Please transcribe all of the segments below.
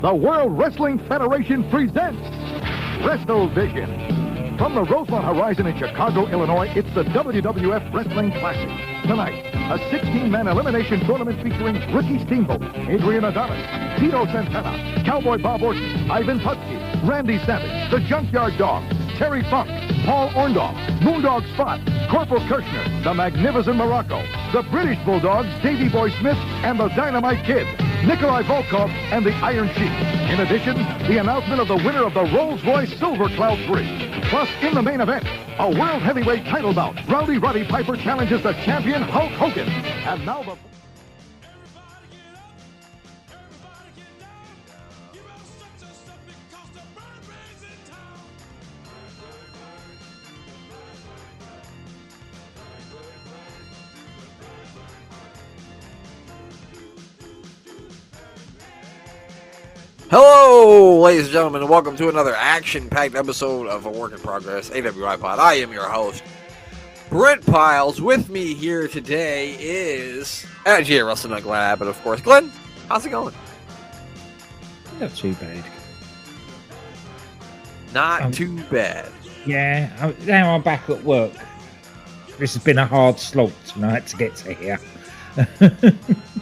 The World Wrestling Federation presents WrestleVision. From the Rosemont Horizon in Chicago, Illinois, it's the WWF Wrestling Classic. Tonight, a 16-man elimination tournament featuring Ricky Steamboat, Adrian Adonis, Tito Santana, Cowboy Bob Orton, Ivan Putski, Randy Savage, the Junkyard Dog, Terry Funk, Paul Orndorff, Moondog Spot, Corporal Kirshner, the Magnificent Morocco, the British Bulldogs, Davey Boy Smith, and the Dynamite Kid, Nikolai Volkov, and the Iron Sheik. In addition, the announcement of the winner of the Rolls-Royce Silver Cloud 3. Plus, in the main event, a World Heavyweight title bout. Rowdy Roddy Piper challenges the champion Hulk Hogan. And now the... Hello, ladies and gentlemen, and welcome to another action-packed episode of A Work in Progress, AWI Pod. I am your host, Brent Piles. With me here today is G.A. Russell Glad, but of course, Glenn, how's it going? Not too bad. Not too bad. Yeah, now I'm back at work. This has been a hard slog tonight to get to here.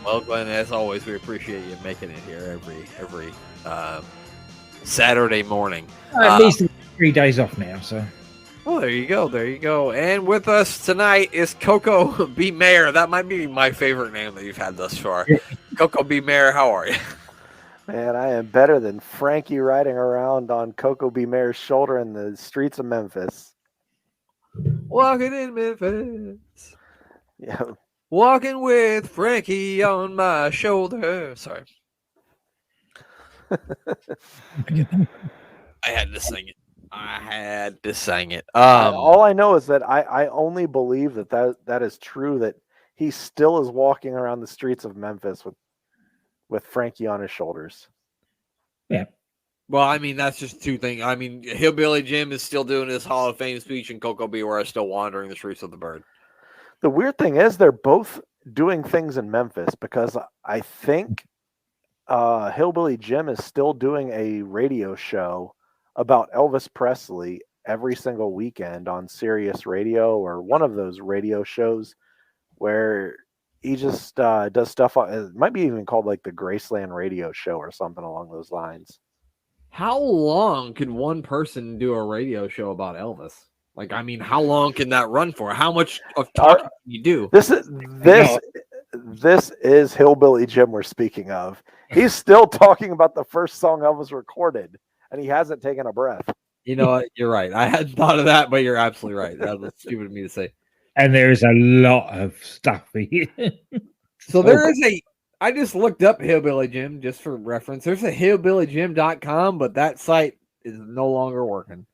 Well, Glenn, as always, we appreciate you making it here every Saturday morning. At least 3 days off now, so. Well, there you go. And with us tonight is Coco B. Mayer. That might be my favorite name that you've had thus far. Coco B. Mayer, how are you? Man, I am better than Frankie riding around on Coco B. Mayer's shoulder in the streets of Memphis. Walking in Memphis. Yeah. Walking with Frankie on my shoulder. Sorry. I had to sing it. All I know is that I only believe that is true, that he still is walking around the streets of Memphis with Frankie on his shoulders. Yeah. Well, I mean, that's just two things. I mean, Hillbilly Jim is still doing his Hall of Fame speech, and Coco Beware is still wandering the streets of the Bird. The weird thing is they're both doing things in Memphis, because I think Hillbilly Jim is still doing a radio show about Elvis Presley every single weekend on Sirius Radio, or one of those radio shows where he just does stuff. It might be even called like the Graceland Radio Show or something along those lines. How long can one person do a radio show about Elvis? Like, I mean, how long can that run for? How much of talking can you do? This is Hillbilly Jim we're speaking of. He's still talking about the first song Elvis recorded, and he hasn't taken a breath. You know what? You're right. I hadn't thought of that, but you're absolutely right. That was stupid of me to say. And there's a lot of stuff here. So there is I just looked up Hillbilly Jim just for reference. There's a hillbillygym.com, but that site is no longer working.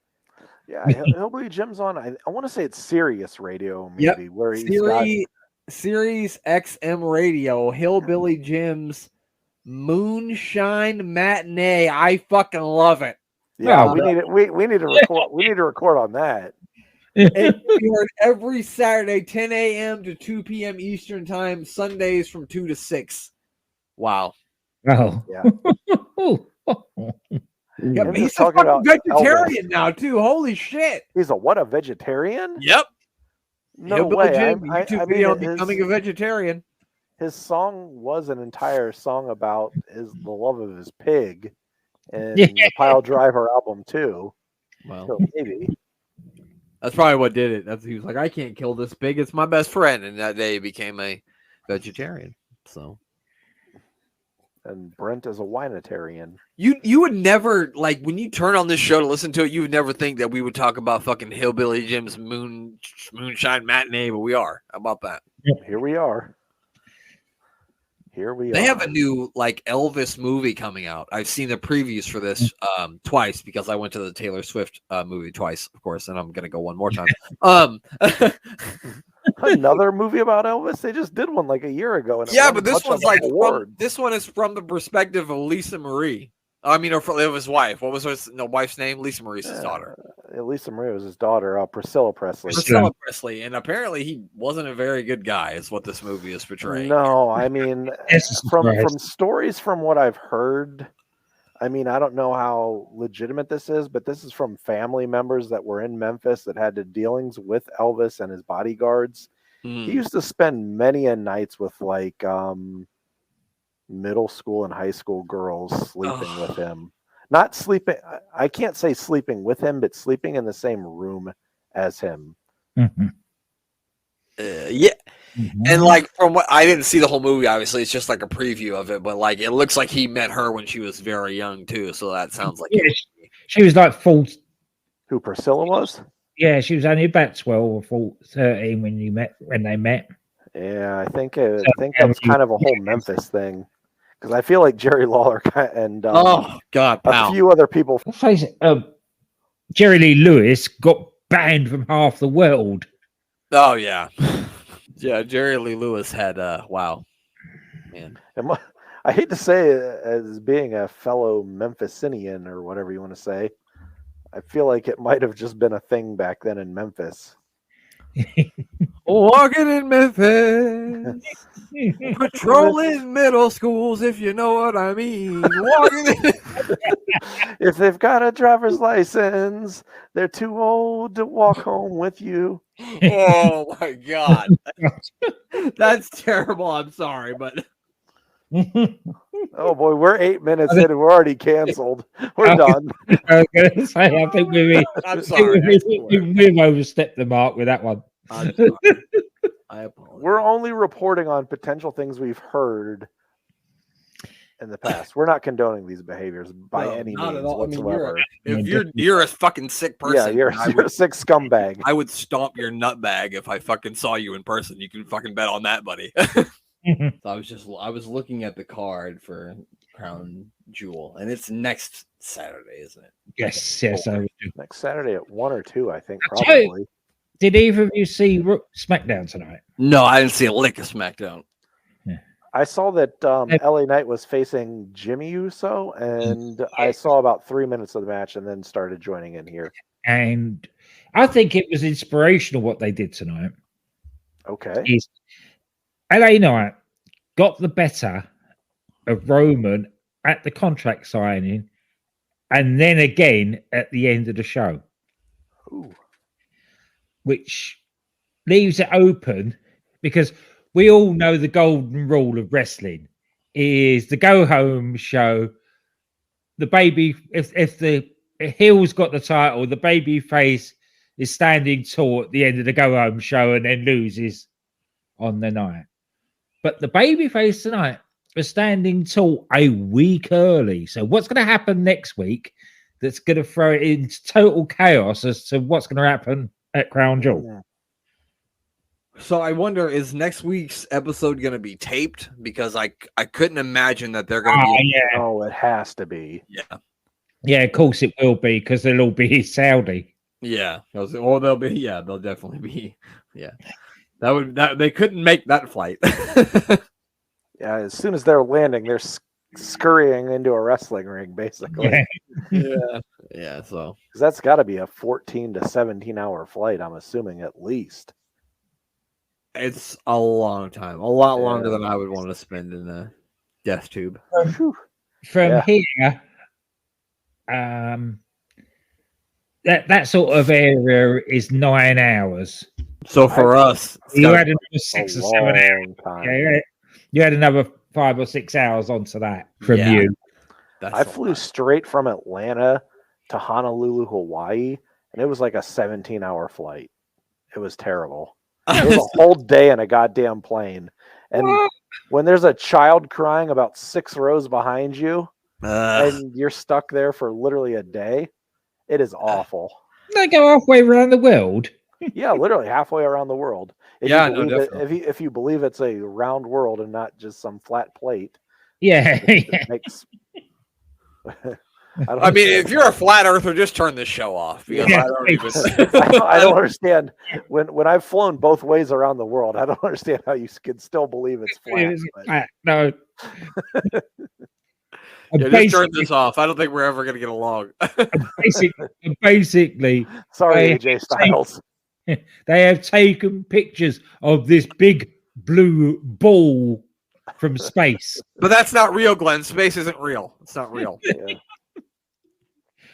Yeah, Hillbilly Jim's on, I want to say it's Sirius Radio, maybe. Yep. Where he's Sirius XM Radio, Hillbilly Jim's Moonshine Matinee. I fucking love it. Yeah, we need to record. We need to record on that. It's heard every Saturday, 10 a.m. to 2 p.m. Eastern Time, Sundays from 2 to 6. Wow. Oh. Yeah. Yeah, he's a fucking vegetarian now, too. Holy shit. He's a vegetarian? Yep. No Hillbilly way. Jim, YouTube video on becoming a vegetarian. His song was an entire song about the love of his pig, and Yeah. the Pile Driver album too. Well, So maybe that's probably what did it. He was like, I can't kill this pig. It's my best friend. And that day he became a vegetarian. So. And Brent is a winetarian. You would never, like, when you turn on this show to listen to it, you would never think that we would talk about fucking Hillbilly Jim's Moonshine Matinee, but we are. How about that? Here we are. They have a new, like, Elvis movie coming out. I've seen the previews for this twice, because I went to the Taylor Swift movie twice, of course, and I'm going to go one more time. Another movie about Elvis? They just did one like a year ago. And yeah, but this one's like this one is from the perspective of Lisa Marie. I mean, of his wife. What was her wife's name? Lisa Marie's his daughter. Lisa Marie was his daughter, Priscilla Presley. Priscilla Presley, and apparently he wasn't a very good guy, is what this movie is portraying. No, I mean, from stories from what I've heard, I mean, I don't know how legitimate this is, but this is from family members that were in Memphis that had the dealings with Elvis and his bodyguards. He used to spend many a nights with like middle school and high school girls sleeping with him. Not sleeping, I can't say sleeping with him, but sleeping in the same room as him. Mhm. Yeah. Mhm. And like from what I didn't see the whole movie, obviously it's just like a preview of it, but like it looks like he met her when she was very young too. So that sounds like Yeah, she was like 40. Who Priscilla was? Yeah, she was only about 12 or 13 when they met. Yeah, I think that was kind of a whole Memphis thing. Because I feel like Jerry Lawler and oh god, a pal. few other people. Let's face it, Jerry Lee Lewis got banned from half the world. Oh yeah. Yeah, Jerry Lee Lewis had wow. Man. I hate to say it, as being a fellow Memphisian or whatever you want to say, I feel like it might have just been a thing back then in Memphis. Walking in Memphis, patrolling middle schools, if you know what I mean. Walking in. If they've got a driver's license, they're too old to walk home with you. Oh my god, that's terrible. I'm sorry, but Oh boy, we're 8 minutes in and we're already canceled. We're done. I was going to say, I think I'm sorry. we've overstepped the mark with that one. I'm sorry. I apologize. We're only reporting on potential things we've heard in the past. We're not condoning these behaviors by any not means at all. whatsoever. I mean, if you're a fucking sick person, Yeah, you're a sick scumbag. I would stomp your nutbag if I fucking saw you in person. You can fucking bet on that, buddy. So I was looking at the card for Crown Jewel, and it's next Saturday, isn't it? Yes. Next Saturday at 1 or 2, I think, I'll tell you. probably. Did either of you see SmackDown tonight? No, I didn't see a lick of SmackDown. I saw that LA Knight was facing Jimmy Uso, and I saw about 3 minutes of the match and then started joining in here. And I think it was inspirational what they did tonight. Okay. LA Knight got the better of Roman at the contract signing and then again at the end of the show. Ooh. Which leaves it open because we all know the golden rule of wrestling is the go home show. The baby, if the heel's got the title, the baby face is standing tall at the end of the go home show and then loses on the night. But the baby face tonight was standing tall a week early. So what's going to happen next week that's going to throw it into total chaos as to what's going to happen at Crown Jewel? So I wonder, is next week's episode going to be taped? Because I couldn't imagine that they're going to be. Yeah. Oh, it has to be. Yeah. Yeah, of course it will be because they'll all be Saudi. Yeah. Or they'll be. Yeah, they'll definitely be. Yeah. They couldn't make that flight. Yeah, as soon as they're landing, they're scurrying into a wrestling ring, basically. Yeah. So because that's got to be a 14 to 17 hour flight. I'm assuming at least. it's a long time, a lot longer than I would want to spend in a death tube. From here, that sort of area is 9 hours. So for us, You had another 6 or 7 hours. Time. Yeah, you had another 5 or 6 hours onto that from you. I flew straight from Atlanta to Honolulu, Hawaii, and it was like a 17-hour flight. It was terrible. It was a whole day in a goddamn plane. And when there's a child crying about 6 rows behind you, and you're stuck there for literally a day, it is awful. They go halfway around the world. Yeah, literally halfway around the world. If you believe it's a round world and not just some flat plate. Yeah. It makes... I mean, if you're a flat earther, just turn this show off. Because I don't understand. When I've flown both ways around the world, I don't understand how you can still believe it's flat. No. Yeah, just turn this off. I don't think we're ever going to get along. Basically, sorry, AJ Styles. They have taken pictures of this big blue ball from space. But that's not real, Glenn. Space isn't real. It's not real. Yeah.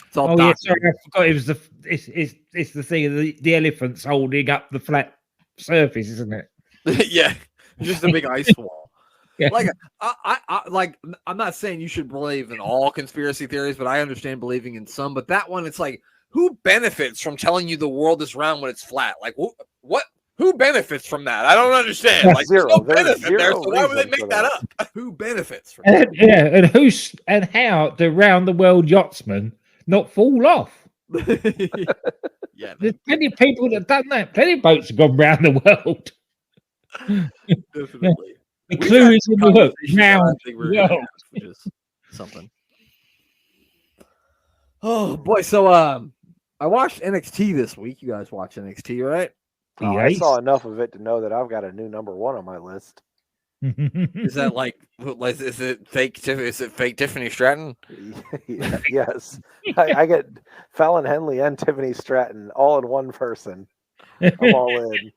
It's all Oh yeah, doctored. sorry, I forgot it was it's the thing of the elephants holding up the flat surface, isn't it? Yeah, just a big ice wall. Yeah. Like I'm not saying you should believe in all conspiracy theories, but I understand believing in some. But that one, it's like, who benefits from telling you the world is round when it's flat? Like what? Who benefits from that? I don't understand. Yeah, like zero. There's no There's benefit there, zero so why would they reason make for that that. up? Who benefits from that? And how the round the world yachtsman not fall off? Yeah, There's plenty of people that have done that. Plenty of boats have gone round the world. definitely. The We've clue had is some in the hook. conversations that I Round think the we're gonna world. have, which is something. Oh boy, so I watched NXT this week. You guys watch NXT, right? Oh, I saw enough of it to know that I've got a new number one on my list. Is that like is it fake? Is it fake Tiffany Stratton? Yeah, yes. I get Fallon Henley and Tiffany Stratton all in one person. I'm all in.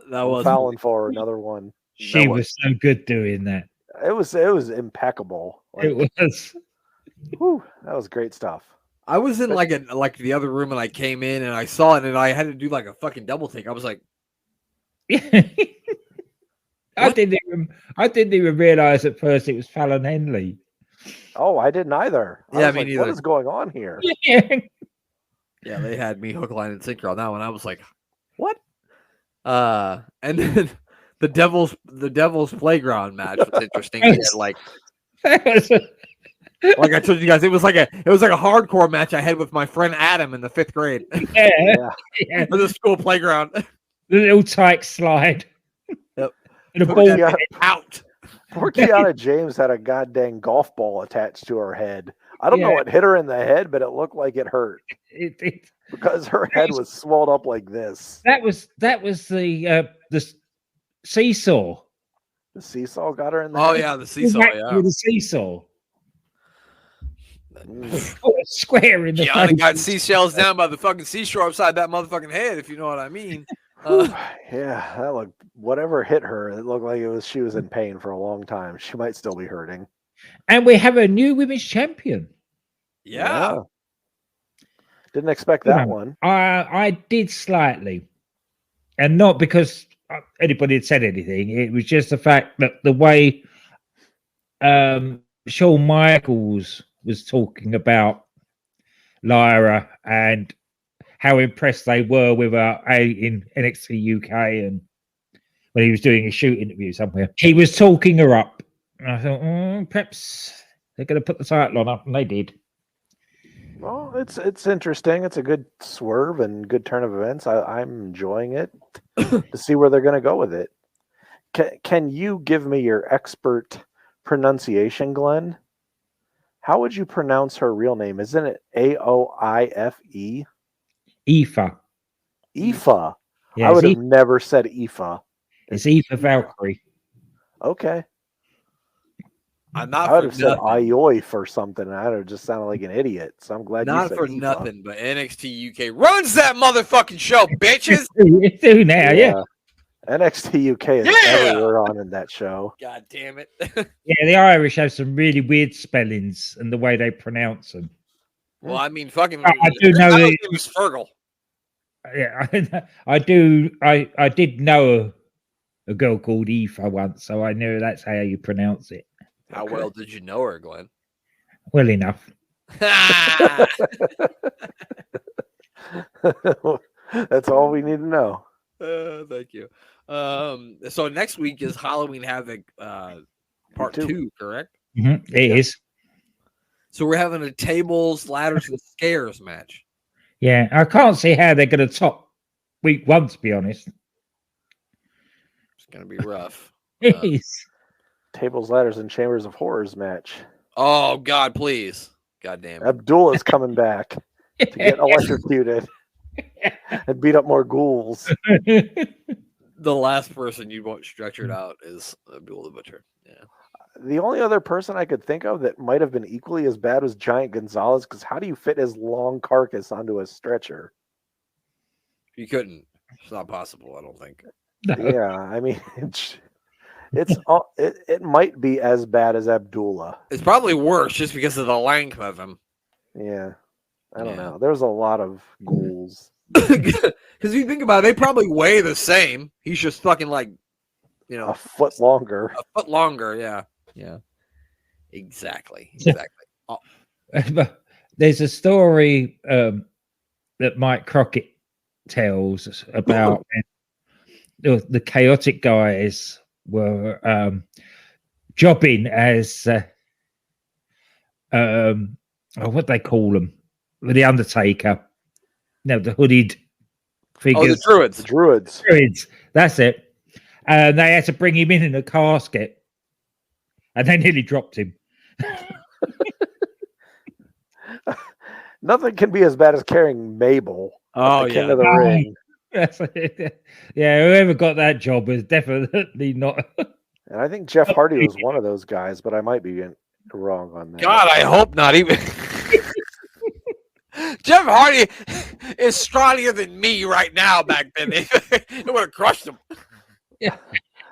That was Fallon for another one. She was so good doing that. It was impeccable. Like, It was. whew, that was great stuff. I was in like the other room and I came in and I saw it and I had to do like a fucking double take. I was like, I didn't even realize at first it was Fallon Henley. Oh, I didn't either. I Yeah, was me like, neither. what is going on here? Yeah. yeah, they had me hook, line, and sinker on that one. I was like, what? And then the Devil's Playground match was interesting. He had, like I told you guys, it was like a hardcore match I had with my friend Adam in the 5th grade. Yeah. For the school playground. The little tyke slide. Yep. And a Took ball. that out. Poor Kiana James had a goddamn golf ball attached to her head. I don't know what hit her in the head, but it looked like it hurt because her head was swelled up like this. That was the seesaw. The seesaw got her in the Oh head. yeah, the seesaw. Yeah. With the seesaw. Mm. Oh, a square in the Kiana face. got seashells down by the fucking seashore upside that motherfucking head, if you know what I mean. Yeah, that looked, whatever hit her, it looked like she was in pain for a long time. She might still be hurting. And we have a new women's champion. Yeah. Didn't expect that one. I did slightly, and not because anybody had said anything. It was just the fact that the way Shawn Michaels was talking about Lyra and how impressed they were with her in NXT UK, and when he was doing a shoot interview somewhere, he was talking her up. And I thought, perhaps they're going to put the title on her, and they did. Well, it's interesting. It's a good swerve and good turn of events. I'm enjoying it to see where they're going to go with it. Can you give me your expert pronunciation, Glenn? How would you pronounce her real name? Isn't it Aoife? Aoife. Aoife. Yeah, I would have never said Aoife. It's Aoife Valkyrie. Okay. I'm not I would for have said nothing. Ioif or something, and I would have just sounded like an idiot. So I'm glad Not you said for Aoife. nothing, but NXT UK runs that motherfucking show, bitches. It's do now, yeah. NXT UK is everywhere on in that show. God damn it. Yeah, the Irish have some really weird spellings and the way they pronounce them. Well, I mean, fucking. I do know that it was Fergal. Yeah, I do. I did know a girl called Aoife once, so I know that's how you pronounce it. How well did you know her, Glenn? Well enough. That's all we need to know. Thank you. So next week is Halloween Havoc part 2, correct? Mm-hmm. It is. So we're having a tables, ladders, and scares match. Yeah, I can't see how they're going to top week 1, to be honest. It's going to be rough. It is. Tables, ladders, and chambers of horrors match. Oh, God, please. God damn it. Abdul is coming back to get electrocuted and beat up more ghouls. The last person you want stretchered out is Abdul the Butcher. Yeah. The only other person I could think of that might have been equally as bad was Giant Gonzalez, because how do you fit his long carcass onto a stretcher? You couldn't. It's not possible, I don't think. No. Yeah, I mean, it might be as bad as Abdullah. It's probably worse just because of the length of him. Yeah, I don't Yeah. know. There's a lot of ghouls. Because if you think about it, they probably weigh the same. He's just fucking like, A foot longer. a foot longer. Yeah. Yeah. Exactly. Oh, There's a story that Mike Crockett tells about the chaotic guys were jobbing as what they call them, the Undertaker. No, the hooded figures. the druids. The druids. Druids, that's it. And they had to bring him in a casket, and they nearly dropped him. Nothing can be as bad as carrying Mabel. Oh, the King yeah. of the Ring. That's it. Yeah, whoever got that job was definitely not. And I think Jeff Hardy was one of those guys, but I might be wrong on that. God, I hope not. Even Jeff Hardy is stronger than me right now. Back then, it would have crushed him. Yeah.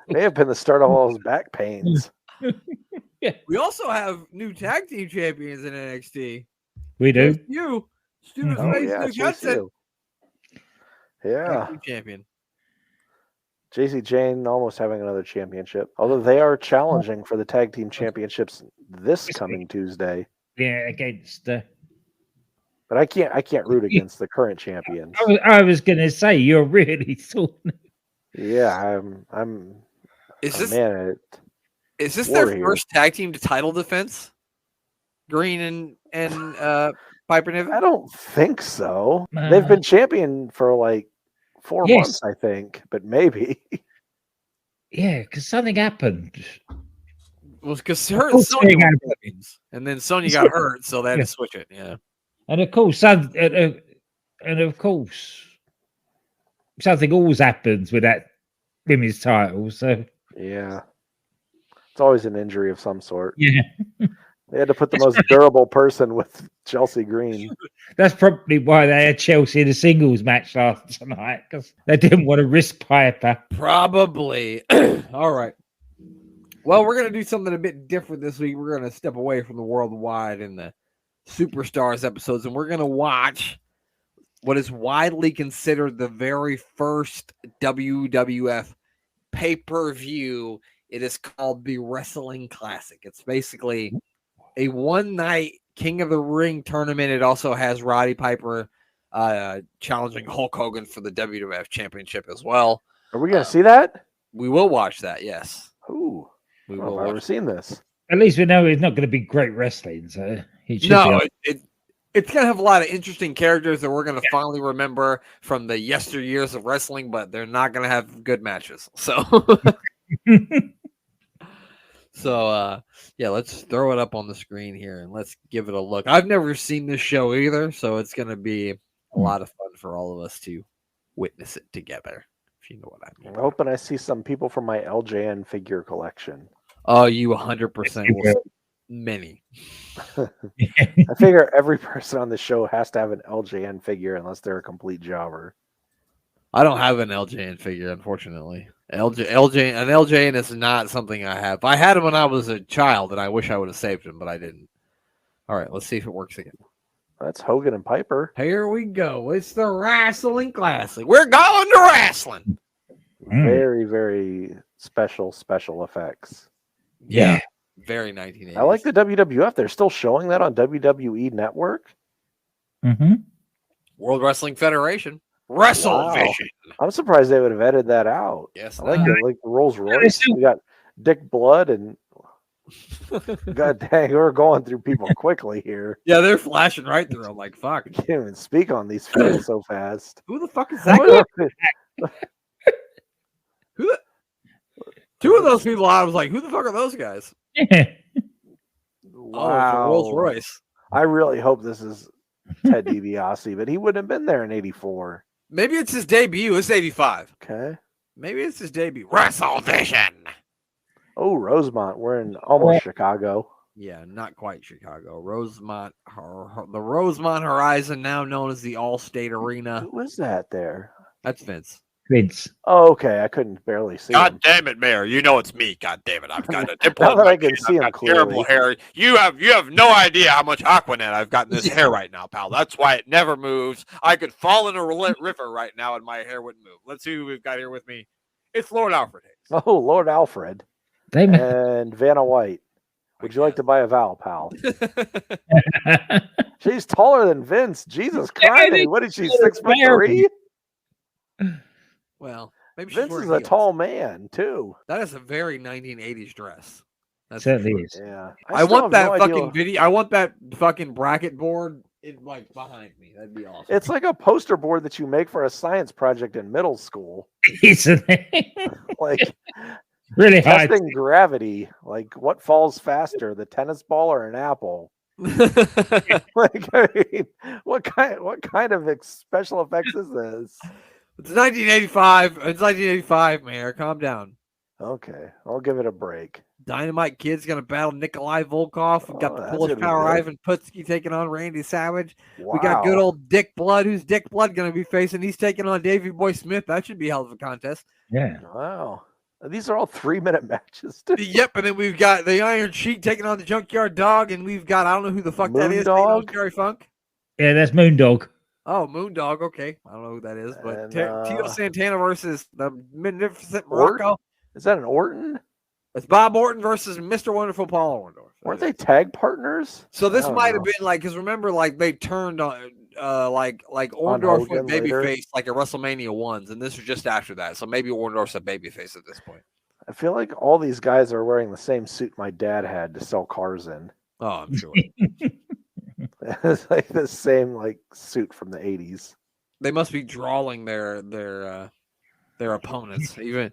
May have been the start of all his back pains. We also have new tag team champions in NXT. We do. You, Student Oh, Face, yeah, Luke Hudson, JC. Yeah. tag team champion. JC Jane almost having another championship. Although they are challenging for the tag team championships this coming Tuesday. Yeah, against. But I can't root against the current champions. I was going to say you're really thought. Yeah, I'm Is a this man at it. is this war their here. first tag team title defense? Green and Piper Niven? I don't think so. They've been champion for like 4 months, I think, but maybe. Yeah, because something happened. Well, because course Sonya they won had- champions, and then Sonya got hurt, so they had to switch it. Yeah. And of course, something always happens with that women's title. So Yeah. It's always an injury of some sort. yeah, They had to put the most durable person with Chelsea Green. that's probably why they had Chelsea in a singles match last night, because they didn't want to risk Piper. Probably. All right. Well, we're going to do something a bit different this week. We're going to step away from the worldwide and the Superstars episodes, and we're going to watch what is widely considered the very first WWF pay-per-view. It is called the Wrestling Classic. It's basically a one-night King of the Ring tournament. It also has Roddy Piper challenging Hulk Hogan for the WWF Championship as well. Are we going to see that? We will watch that, yes. Ooh. We I will don't know if I've ever watch seen this. At least we know it's not going to be great wrestling. So it should No, be it's going to have a lot of interesting characters that we're going to finally remember from the yesteryears of wrestling, but they're not going to have good matches. So, yeah, let's throw it up on the screen here and let's give it a look. I've never seen this show either, so it's going to be a lot of fun for all of us to witness it together, if you know what I mean. I'm hoping I see some people from my LJN figure collection. Oh, you 100% will see many. I figure every person on the show has to have an LJN figure unless they're a complete jobber. I don't have an LJN figure, unfortunately. An LJN is not something I have. I had him when I was a child, and I wish I would have saved him, but I didn't. All right, let's see if it works again. That's Hogan and Piper. Here we go. It's the Wrestling Classic. We're going to wrestling. Very, very special effects. Yeah. Very 1980s. I like the WWF. They're still showing that on WWE Network. Mm-hmm. World Wrestling Federation. WrestleVision. Wow. I'm surprised they would have edited that out. Yes. I like the Rolls Royce. We got Dick Blood and God dang, we're going through people quickly here. Yeah, they're flashing right through. I'm like, fuck. I can't even speak on these fields so fast. Who the fuck is that? Two of those people, I was like, who the fuck are those guys? Yeah. Wow. Rolls Royce. I really hope this is Ted DiBiase, but he wouldn't have been there in 84. Maybe it's his debut. It's 85. Okay. Maybe it's his debut. WrestleVision. Oh, Rosemont. We're in almost Chicago. Yeah, not quite Chicago. Rosemont, the Rosemont Horizon, now known as the Allstate Arena. Who was that there? That's Vince. Vince. Oh, okay. I couldn't barely see God him. damn it, Mayor! You know it's me. God damn it! I've got a dimple Now in that my I can chin. see I've him got terrible clearly. hair. You have no idea how much Aquanet I've got in this hair right now, pal. That's why it never moves. I could fall in a river right now and my hair wouldn't move. Let's see who we've got here with me. It's Lord Alfred Hayes. Oh, Lord Alfred and Vanna White. Would you like to buy a vowel, pal? She's taller than Vince. Jesus Christ! What is she? 6'3"? Well, maybe she's Vince wearing is a heels. tall man too. That is a very 1980s dress. That's Certainly for sure. is. Yeah, I still want have that no fucking idea. video. I want that fucking bracket board like behind me. That'd be awesome. It's like a poster board that you make for a science project in middle school. Isn't it? Like Really high. testing gravity. Like what falls faster, the tennis ball or an apple? Like, I mean, what kind of special effects is this? It's 1985. It's 1985, Mayor. Calm down. Okay, I'll give it a break. Dynamite Kid's gonna battle Nikolai Volkov. We've got Oh, the that's Polish gonna be Power good. Ivan Putski taking on Randy Savage. Wow. We got good old Dick Blood. Who's Dick Blood gonna be facing? He's taking on Davey Boy Smith. That should be a hell of a contest. Yeah. Wow. These are all 3-minute matches. Too. Yep, and then we've got the Iron Sheik taking on the Junkyard Dog, and we've got, I don't know who the fuck that is. Moondog? Terry Funk. Yeah, that's Moondog. Oh, Moondog. Okay, I don't know who that is, but And, Tito Santana versus the Magnificent Orton? Morocco. Is that an Orton? It's Bob Orton versus Mr. Wonderful Paul Orndorff. Weren't they tag partners? So this I don't might have know. been like, because remember, like they turned on, like On Orndorff Hogan went later? babyface like at WrestleMania ones, and this was just after that. So maybe Orndorff's a babyface at this point. I feel like all these guys are wearing the same suit my dad had to sell cars in. Oh, I'm sure. It's like the same like suit from the 80s. They must be drawing their opponents. Even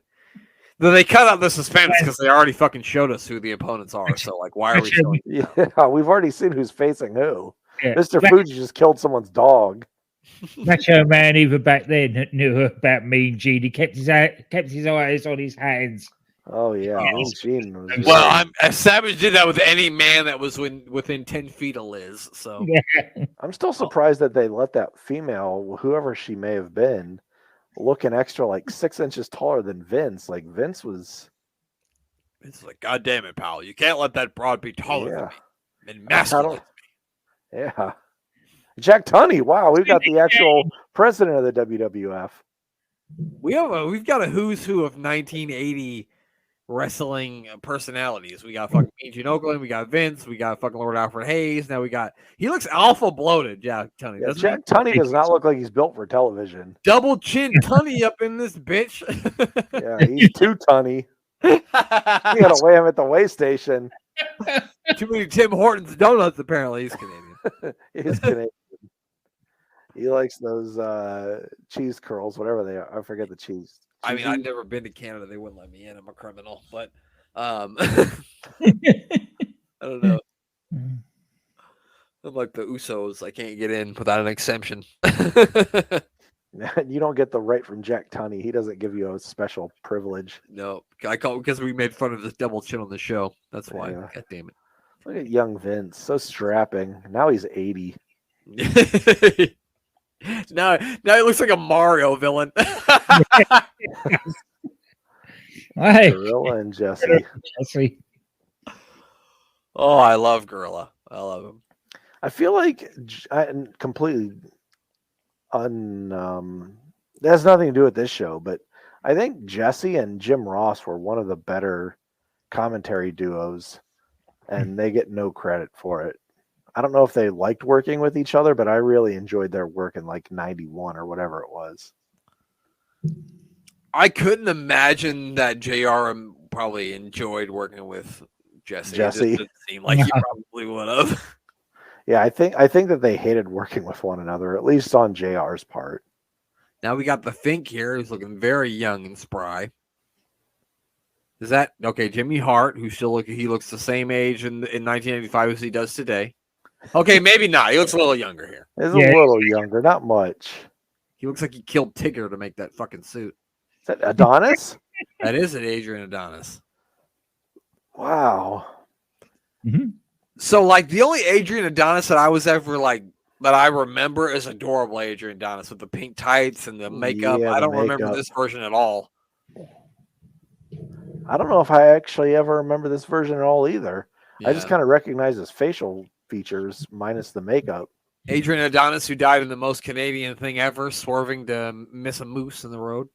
though they cut out the suspense because they already fucking showed us who the opponents are. So like, why are we showing? Yeah, we've already seen who's facing who. Yeah. Mr. Fuji just killed someone's dog. Macho Man, even back then, knew about Mean Gene. He kept his eyes on his hands. Oh yeah, Mean Gene was just- Well, Savage did that with any man that was within 10 feet of Liz. So Yeah. I'm still surprised that they let that female, whoever she may have been, look an extra like 6 inches taller than Vince. Like Vince was. it's like, God damn it, pal! You can't let that broad be taller Yeah. than me and masculine. Yeah. Jack Tunney. Wow, we've got the actual president of the WWF. We've got a who's who of 1980 wrestling personalities. We got fucking Mean Gene Okerlund, we got Vince, we got fucking Lord Alfred Hayes. Now he looks alpha bloated, Jack Tunney. Yeah, Doesn't Jack Tunney does not look like he's built for television. he? Double chin Tunney up in this bitch. Yeah, he's too Tunney. You gotta weigh him at the weigh station. Too many Tim Hortons donuts. Apparently, he's Canadian. He's Canadian. He likes those cheese curls, whatever they are. I forget the cheese. I mean, I've never been to Canada. They wouldn't let me in. I'm a criminal. But I don't know. I'm like the Usos. I can't get in without an exemption. You don't get the right from Jack Tunney. He doesn't give you a special privilege. No, I call because we made fun of this double chin on the show. That's why. Yeah. God damn Look at young Vince, so strapping. Now he's 80. it. now he looks like a Mario villain. Hey, Gorilla and Jesse. Jesse. Oh, I love Gorilla. I love him. I feel like completely that has nothing to do with this show, but I think Jesse and Jim Ross were one of the better commentary duos, and they get no credit for it. I don't know if they liked working with each other, but I really enjoyed their work in like 91 or whatever it was. I couldn't imagine that JR probably enjoyed working with Jesse. It just didn't seem like he probably would have. Yeah, I think that they hated working with one another, at least on JR's part. Now we got the Fink here, who's looking very young and spry. Is that okay? Jimmy Hart, who he looks the same age in 1985 as he does today. Okay, maybe not. He looks a little younger here. He's a little younger, not much. He looks like he killed Tigger to make that fucking suit. Is that Adonis? That is an Adrian Adonis. Wow. Mm-hmm. So, like, the only Adrian Adonis that I was ever like that I remember is adorable Adrian Adonis with the pink tights and the makeup. Yeah, I the don't remember makeup. this version at all. I don't know if I actually ever remember this version at all either. I just Yeah. kind of recognize his facial features minus the makeup. Adrian Adonis, who died in the most Canadian thing ever, swerving to miss a moose in the road.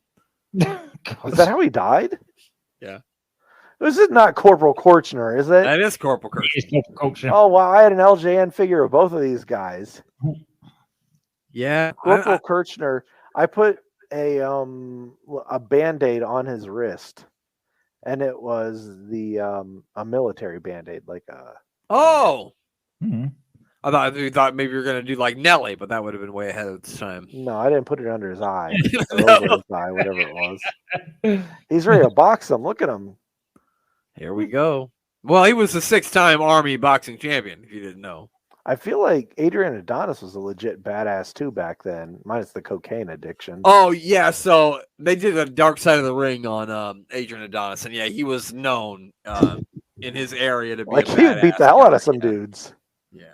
Is that how he died? Yeah. This is not Corporal Korchner, is it? That is Corporal Kirk. Oh, wow. I had an LJN figure of both of these guys. Yeah. Corporal Kirchner, I put a Band-Aid on his wrist, and it was a military Band-Aid, like a... Oh! Mhm. You thought maybe you were going to do like Nelly, but that would have been way ahead of its time. No, I didn't put it under his eye. Or No. over his eye, whatever it was. He's ready to box him. Look at him. Here we go. Well, he was a 6-time Army boxing champion, if you didn't know. I feel like Adrian Adonis was a legit badass too back then, minus the cocaine addiction. Oh, yeah. So they did a Dark Side of the Ring on Adrian Adonis. And yeah, he was known in his area to be Like a he would beat badass the hell out guy. of some dudes. Yeah.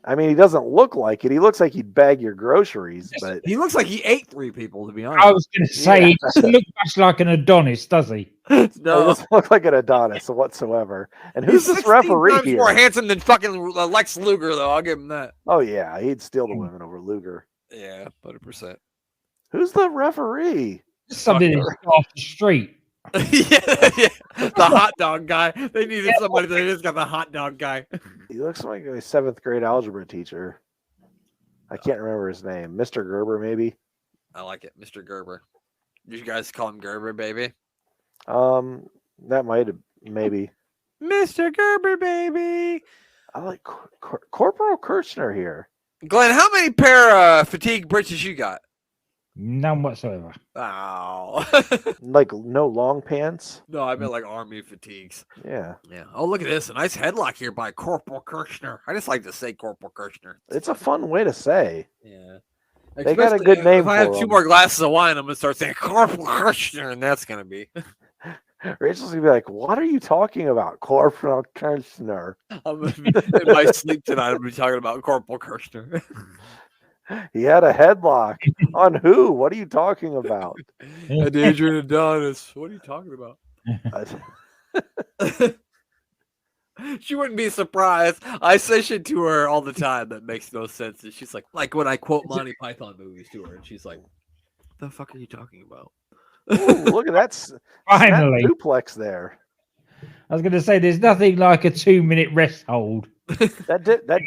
I mean, he doesn't look like it. He looks like he'd bag your groceries, but He looks like he ate 3 people, to be honest. I was going to say, he doesn't look much like an Adonis, does he? he No. doesn't look like an Adonis whatsoever. And who's He's this 16 referee times here? more handsome than fucking Lex Luger, though. I'll give him that. Oh yeah, he'd steal the women over Luger. Yeah, 100%. Who's the referee? Somebody that's off the street. yeah. The hot dog guy. They needed somebody that just got the hot dog guy. He looks like a 7th grade algebra teacher. I can't remember his name. Mr. Gerber, maybe. I like it, Mr. Gerber. You guys call him Gerber, baby? That might have maybe. Mr. Gerber, baby. I like Corporal Kirchner here. Glenn, how many pair of fatigue breeches you got? None whatsoever. Oh. Like no long pants. No, I meant like army fatigues. Yeah, Yeah. Oh, look at this. A nice headlock here by Corporal Kirchner. I just like to say Corporal Kirchner. it's a fun way to say. Yeah. They got a Especially good name If I have for 2 him. more glasses of wine, I'm going to start saying Corporal Kirchner, and that's going to be. Rachel's gonna be like, "What are you talking about, Corporal Kirchner?" I'm gonna be, in my sleep tonight, I'm going to be talking about Corporal Kirchner. He had a headlock on who? What are you talking about? And Adrian Adonis. What are you talking about? She wouldn't be surprised. I say shit to her all the time that makes no sense. And she's like when I quote Monty Python movies to her, and she's like, "What the fuck are you talking about?" Ooh, look at that Finally. duplex there. I was going to say, there's nothing like a 2-minute rest hold. That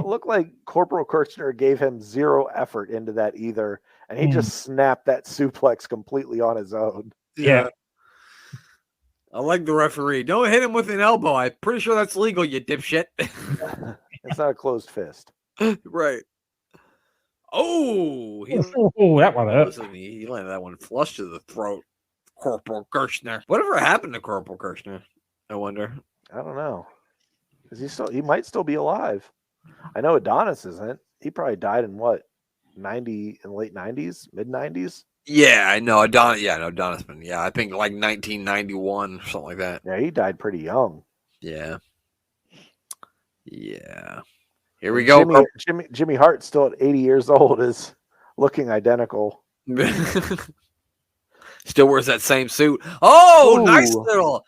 looked like Corporal Kirchner gave him 0 effort into that either, and he just snapped that suplex completely on his own. Yeah. I like the referee. Don't hit him with an elbow. I'm pretty sure that's legal, you dipshit. It's not a closed fist. Right. Oh, Oh, that one hurt. listen, he landed that one flush to the throat. Corporal Kirchner. Whatever happened to Corporal Kirchner? I wonder. I don't know. He might still be alive. I know Adonis isn't. He probably died in what, 90 in the late 90s, mid 90s? Yeah, I know. Adonis. Yeah, no, Adonis. Yeah, I think like 1991 or something like that. Yeah, he died pretty young. Yeah. Yeah. Here we go. Jimmy Hart, still at 80 years old, is looking identical. Still wears that same suit. Oh, Ooh. nice little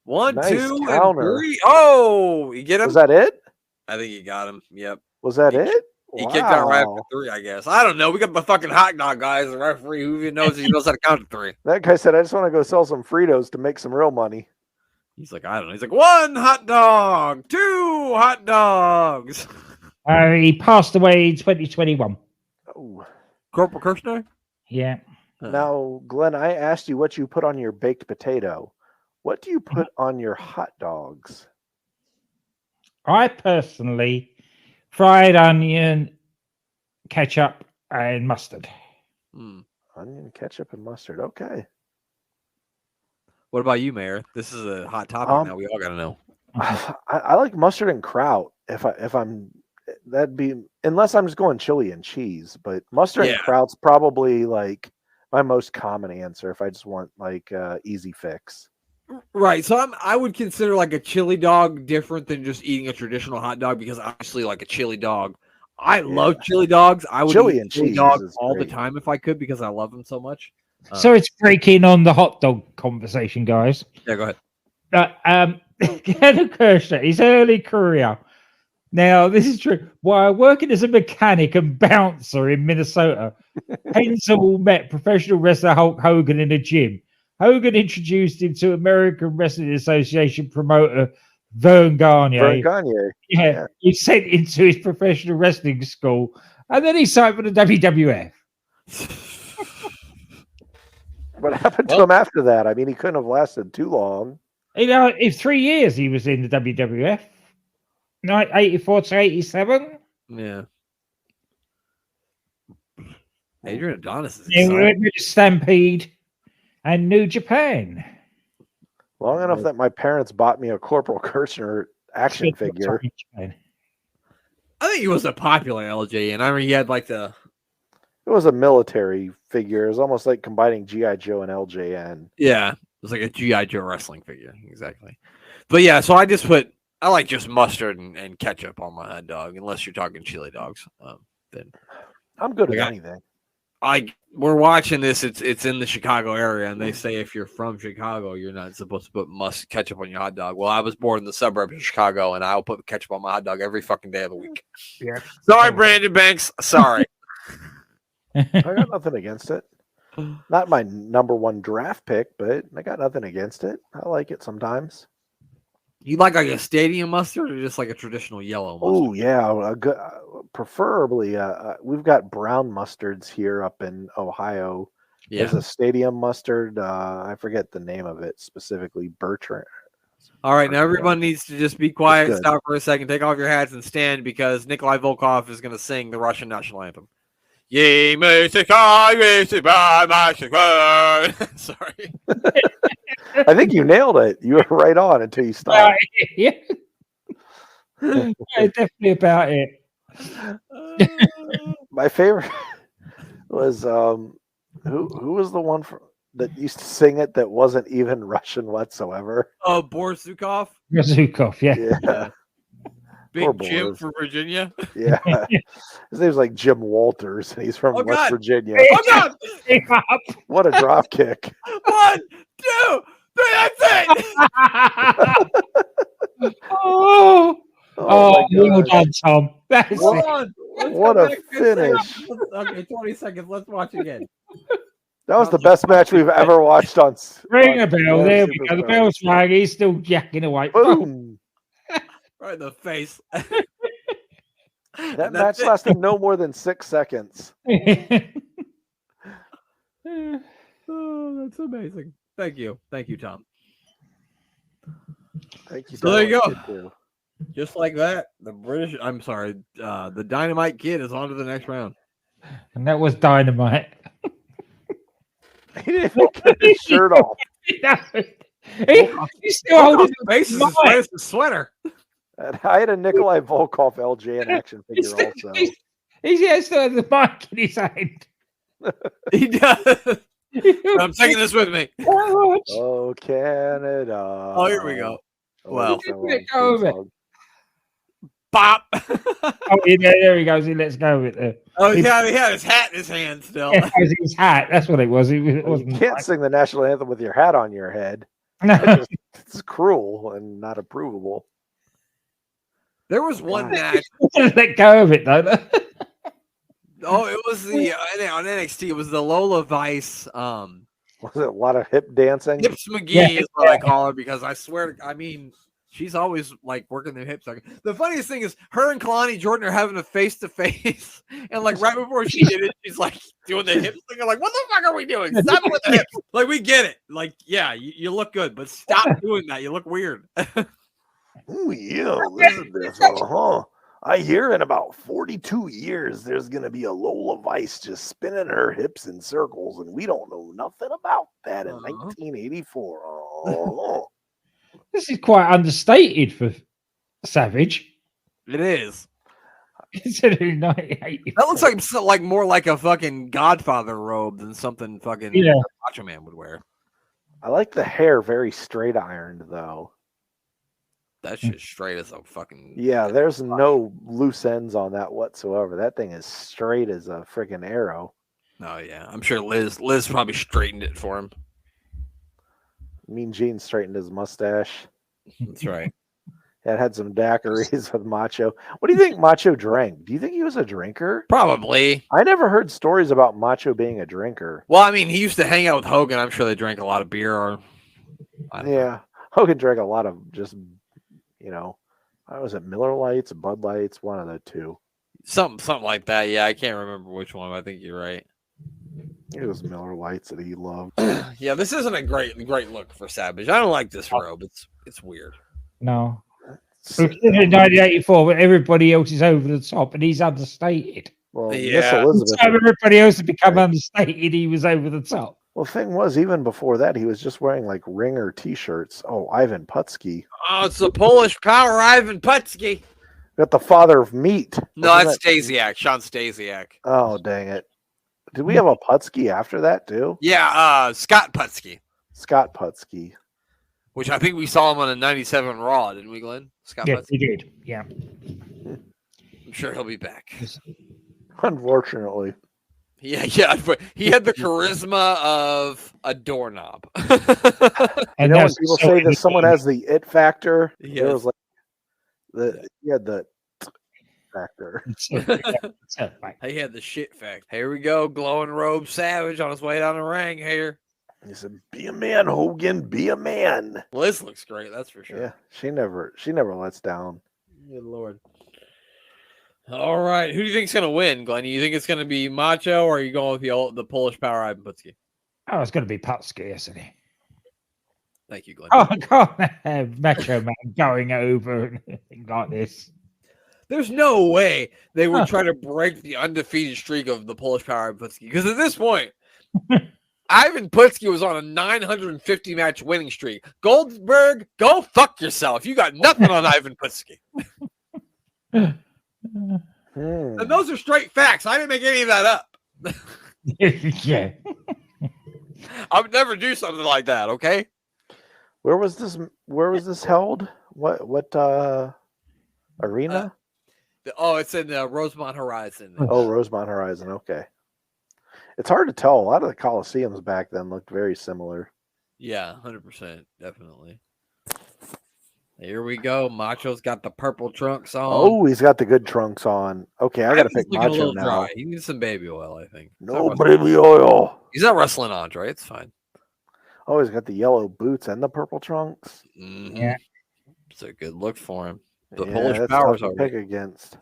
1, Nice 2, counter. and 3. Oh, you get him? Was that it? I think you got him. Yep. Was that He it? He kicked out right after Wow. 3, I guess. I don't know. We got the fucking hot dog guy as a referee. Who even knows he knows how to count to 3? That guy said, "I just want to go sell some Fritos to make some real money." He's like, I don't know. He's like, 1 hot dog, 2 hot dogs. He passed away in 2021. Oh. Corporal Kirchner? Yeah. Now, Glenn, I asked you what you put on your baked potato. What do you put on your hot dogs? I personally fried onion, ketchup, and mustard. Onion, ketchup, and mustard. Okay. What about you, Mayor? This is a hot topic now. We all got to know. I like mustard and kraut. If I'm that'd be, unless I'm just going chili and cheese. But mustard and kraut's probably like my most common answer if I just want like easy fix. Right. So I would consider like a chili dog different than just eating a traditional hot dog because obviously like a chili dog. I love chili dogs. I would Chili eat and chili cheese dogs is all the great. time if I could because I love them so much. So it's breaking on the hot dog conversation, guys. Yeah, go ahead. Ken Kershaw, his early career. Now, this is true. While working as a mechanic and bouncer in Minnesota, Hensel met professional wrestler Hulk Hogan in a gym. Hogan introduced him to American Wrestling Association promoter Vern Gagne. Vern Gagne. Yeah, he sent him to his professional wrestling school, and then he signed for the WWF. What happened to him after that? I mean, he couldn't have lasted too long. You know, in 3 years he was in the WWF. 84 to 87. Yeah. Adrian Adonis is Then we exciting. went to Stampede and New Japan. Long enough that my parents bought me a Corporal Kirchner action figure. I think he was a popular LJN. I mean, he had like the. It was a military figure. It was almost like combining G.I. Joe and LJN. Yeah, it was like a G.I. Joe wrestling figure. Exactly. But yeah, so I like just mustard and ketchup on my hot dog, unless you're talking chili dogs. Then I'm good Like at I- anything. we're watching this. It's in the Chicago area, and they say if you're from Chicago, you're not supposed to put ketchup on your hot dog. Well, I was born in the suburbs of Chicago, and I'll put ketchup on my hot dog every fucking day of the week. Yeah. Sorry, Brandon Banks. Sorry. I got nothing against it. Not my number one draft pick, but I got nothing against it. I like it sometimes. You like a stadium mustard or just like a traditional yellow mustard? Oh yeah, a good, preferably. We've got brown mustards here up in Ohio. Yeah. There's a stadium mustard. I forget the name of it specifically. Bertrand. All right, now everyone needs to just be quiet, good. stop for a second, take off your hats, and stand because Nikolai Volkov is going to sing the Russian national anthem. Ye may say, sorry. I think you nailed it. You were right on until you stopped. Yeah. Yeah, definitely about it. My favorite was who was the one that used to sing it that wasn't even Russian whatsoever. Oh, Boris Zukov? Zukov, yeah. Yeah, Poor Big Jim Boris. from Virginia. yeah. His name's like Jim Walters, and he's from Oh, West God. Virginia. Oh, God! What a drop kick! 1, 2, 3, that's it! Oh, Oh, my well God. done, Tom. That's Hold it. on. Let's What go a back to this thing. finish. Okay, 20 seconds. Let's watch again. That was the best match we've ever watched on. Ring on a bell. Yeah, There we go. The Superstars. bell's rang. He's still jacking away. Boom! Right in the face. That match lasted no more than 6 seconds. Oh, that's amazing. Thank you. Thank you, Tom. Thank you. So there you Dynamite go. Kid, too. Just like that, the Dynamite Kid is on to the next round. And that was Dynamite. He didn't even get his shirt off. He's still holding His face is as mic. white as the sweater. And I had a Nikolai Volkov LJN action He's figure still, also. he's still has the mic in his hand. He does. I'm taking this with me. Oh, Canada. Oh, here we go. Oh, Well. that's so Let go of it. song. Bop. Oh, yeah, there he goes. He lets go of it there. Oh, yeah, he had his hat in his hand still. Yeah, it was his hat. That's what it was. It You wasn't. can't sing the national anthem with your hat on your head. No. It's cruel and not approvable. There was one match. Let go of it though. Oh, it was the on NXT. It was the Lola Vice. Was it a lot of hip dancing? Hips McGee Yeah. is what I call her because I swear, I mean, she's always like working the hips. The funniest thing is her and Kalani Jordan are having a face to face, and like right before she did it, she's like doing the hips thing. I'm like, what the fuck are we doing? Stop with the hips. Like, we get it. Like, yeah, you look good, but stop doing that. You look weird. Oh yeah, listen to this. I hear in about 42 years there's gonna be a Lola Vice just spinning her hips in circles, and we don't know nothing about that in 1984. Oh. This is quite understated for Savage. It is. Considering 1980. That looks like more like a fucking Godfather robe than something fucking Yeah. Macho Man would wear. I like the hair very straight ironed though. That shit's straight as a fucking. Yeah, there's no loose ends on that whatsoever. That thing is straight as a freaking arrow. Oh yeah, I'm sure Liz probably straightened it for him. Mean Gene straightened his mustache. That's right. It had some daiquiris with Macho. What do you think Macho drank? Do you think he was a drinker? Probably. I never heard stories about Macho being a drinker. Well, I mean, he used to hang out with Hogan. I'm sure they drank a lot of beer. Or I don't know. Hogan drank a lot of just, was it Miller Lights, Bud Lights, one of the two. Something like that. Yeah, I can't remember which one. I think you're right. It was Miller Lights that he loved. Yeah, this isn't a great look for Savage. I don't like this robe. It's weird. No. In 1984, but everybody else is over the top and he's understated. Well, Yeah. Miss Elizabeth. So everybody else had become understated. He was over the top. Well, the thing was, even before that, he was just wearing like ringer T-shirts. Oh, Ivan Putski. Oh, it's the Polish power, Ivan Putski. Got the father of meat. No, that's Stasiak. Sean Stasiak. Oh, dang it. Did we have a Putski after that, too? Yeah, Scott Putski. Scott Putski. Which I think we saw him on a 97 Raw, didn't we, Glenn? Scott Yes, Putski. he did. Yeah. I'm sure he'll be back. Unfortunately. Yeah, but he had the charisma of a doorknob. And When people say that someone has the it factor, Yes. there was like he had the factor. He had the shit fact. Here we go, glowing robe Savage on his way down the ring here. He said, "Be a man, Hogan. Be a man." Liz looks great, that's for sure. Yeah, she never lets down. Good Lord. All right, who do you think's gonna win, Glenn? You think it's gonna be Macho, or are you going with the Polish power Ivan Putski? Oh, it's going to be Putski, isn't it? Thank you, Glenn. Oh, I can't have Macho Man going over and anything like this. There's no way they would try to break the undefeated streak of the Polish power Ivan Putski, because at this point, Ivan Putski was on a 950 match winning streak. Goldberg, go fuck yourself. You got nothing on Ivan Putski. And those are straight facts. I didn't make any of that up. Yeah. I would never do something like that, okay? Where was this held? What arena? It's in Rosemont Horizon. Oh, Rosemont Horizon. Okay. It's hard to tell. A lot of the Coliseums back then looked very similar. Yeah, 100%. Definitely. Here we go. Macho's got the purple trunks on. Oh, he's got the good trunks on. Okay, I got to pick He's looking a Macho little now. dry. He needs some baby oil, I think. No baby oil. He's not wrestling Andre. It's fine. Oh, he's got the yellow boots and the purple trunks. Mm-hmm. Yeah. It's a good look for him. The Yeah, Polish that's powers tough to already. pick against.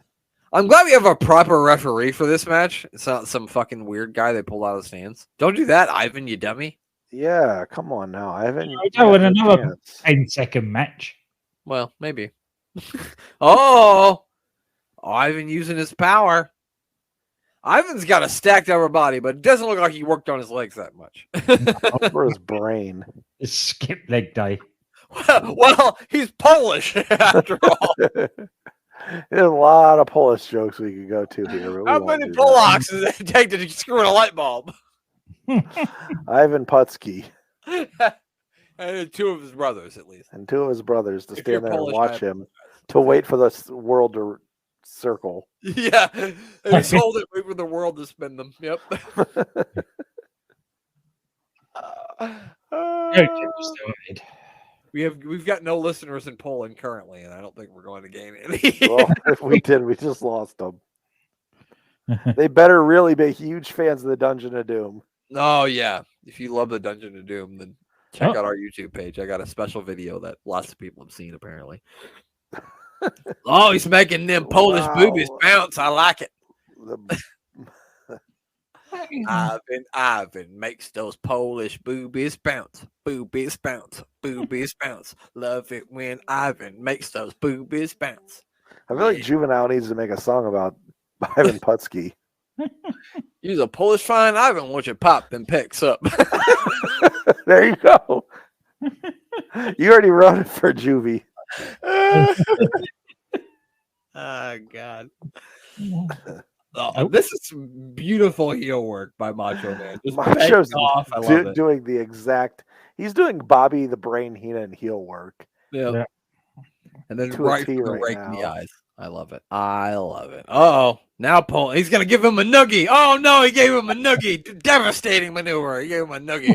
I'm glad we have a proper referee for this match. It's not some fucking weird guy they pulled out of the stands. Don't do that, Ivan, you dummy. Yeah, come on now. I haven't. don't want another 10-second match. Well, maybe. Oh, Ivan using his power. Ivan's got a stacked upper body, but it doesn't look like he worked on his legs that much. For his brain. It's skip leg day. Well, he's Polish after all. There's a lot of Polish jokes we could go to here. But we How won't many do that. Polacks does it take to screw in a light bulb? Ivan Putski And two of his brothers, at least. and two of his brothers to If you're stand there and Polish, watch him to wait for the world to circle. Yeah, they just hold it, wait for the world to spin them. Yep. We've got no listeners in Poland currently, and I don't think we're going to gain any. Well, if we did, we just lost them. They better really be huge fans of the Dungeon of Doom. Oh yeah, if you love the Dungeon of Doom, then check out our YouTube page. I got a special video that lots of people have seen apparently. Oh, he's making them Polish boobies bounce. I like it. Ivan makes those Polish boobies bounce. Boobies bounce. Boobies bounce. Love it when Ivan makes those boobies bounce. I feel like Juvenile needs to make a song about Ivan Putski. Use a Polish fine Ivan, watch it pop, then picks up. There you go. You already wrote it for Juvie. Oh, God. Oh, this is some beautiful heel work by Macho Man. Just Macho's backing off. I love it. doing the exact. He's doing Bobby the Brain Heenan heel work. Yeah. Yeah. And then To a right T for the right rake in the now. eyes. I love it. I love it. Oh, now Paul. He's gonna give him a noogie. Oh no, he gave him a noogie. Devastating maneuver. He gave him a noogie.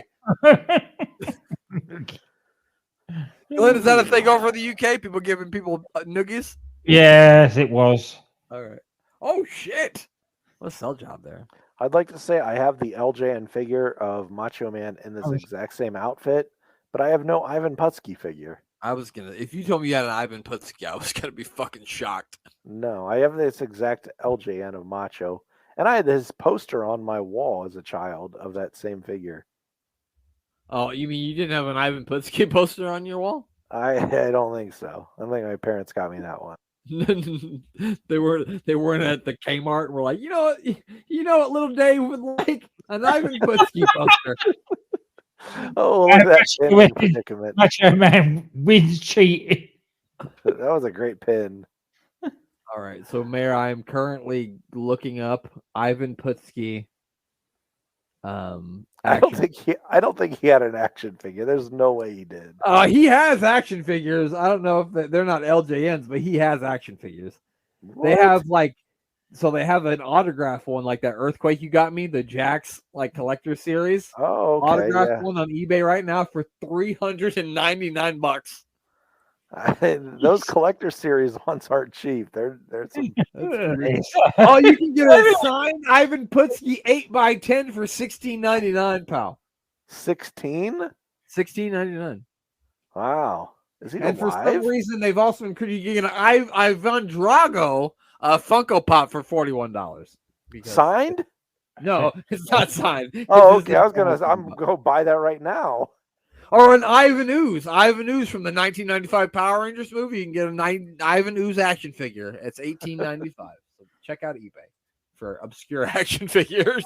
Glenn, is that a thing over in the UK? People giving people noogies? Yes, it was. All right. Oh shit! What a sell job there. I'd like to say I have the LJN figure of Macho Man in this Oh, exact same outfit, but I have no Ivan Putski figure. I was gonna. If you told me you had an Ivan Putski, I was gonna be fucking shocked. No, I have this exact LJN of Macho, and I had his poster on my wall as a child of that same figure. Oh, you mean you didn't have an Ivan Putski poster on your wall? I don't think so. I don't think my parents got me that one. They weren't at the Kmart and were like, you know what little Dave would like? An Ivan Putski poster. Oh, look at that pin predicament. Macho Man wins cheating. That was a great pin. All right, so Mayor, I am currently looking up Ivan Putski. I don't think he had an action figure. There's no way he did. He has action figures. I don't know if they're not LJNs, but he has action figures. What? They have they have an autograph one like that Earthquake you got me, the Jax collector series. Oh, okay, Autograph one on eBay right now for $399. Those collector series ones aren't cheap. They're some. Oh, you can get a signed Ivan Putski 8x10 for $16.99, pal. 16? $16.99. Wow. Is he And alive? for some reason, they've also included an Ivan Drago Funko Pop for $41. Signed? No, it's not signed. Oh, okay. I'm gonna go buy that right now. Or an Ivan Ooze. Ivan Ooze from the 1995 Power Rangers movie. You can get an Ivan Ooze action figure. It's $18.95. So check out eBay for obscure action figures.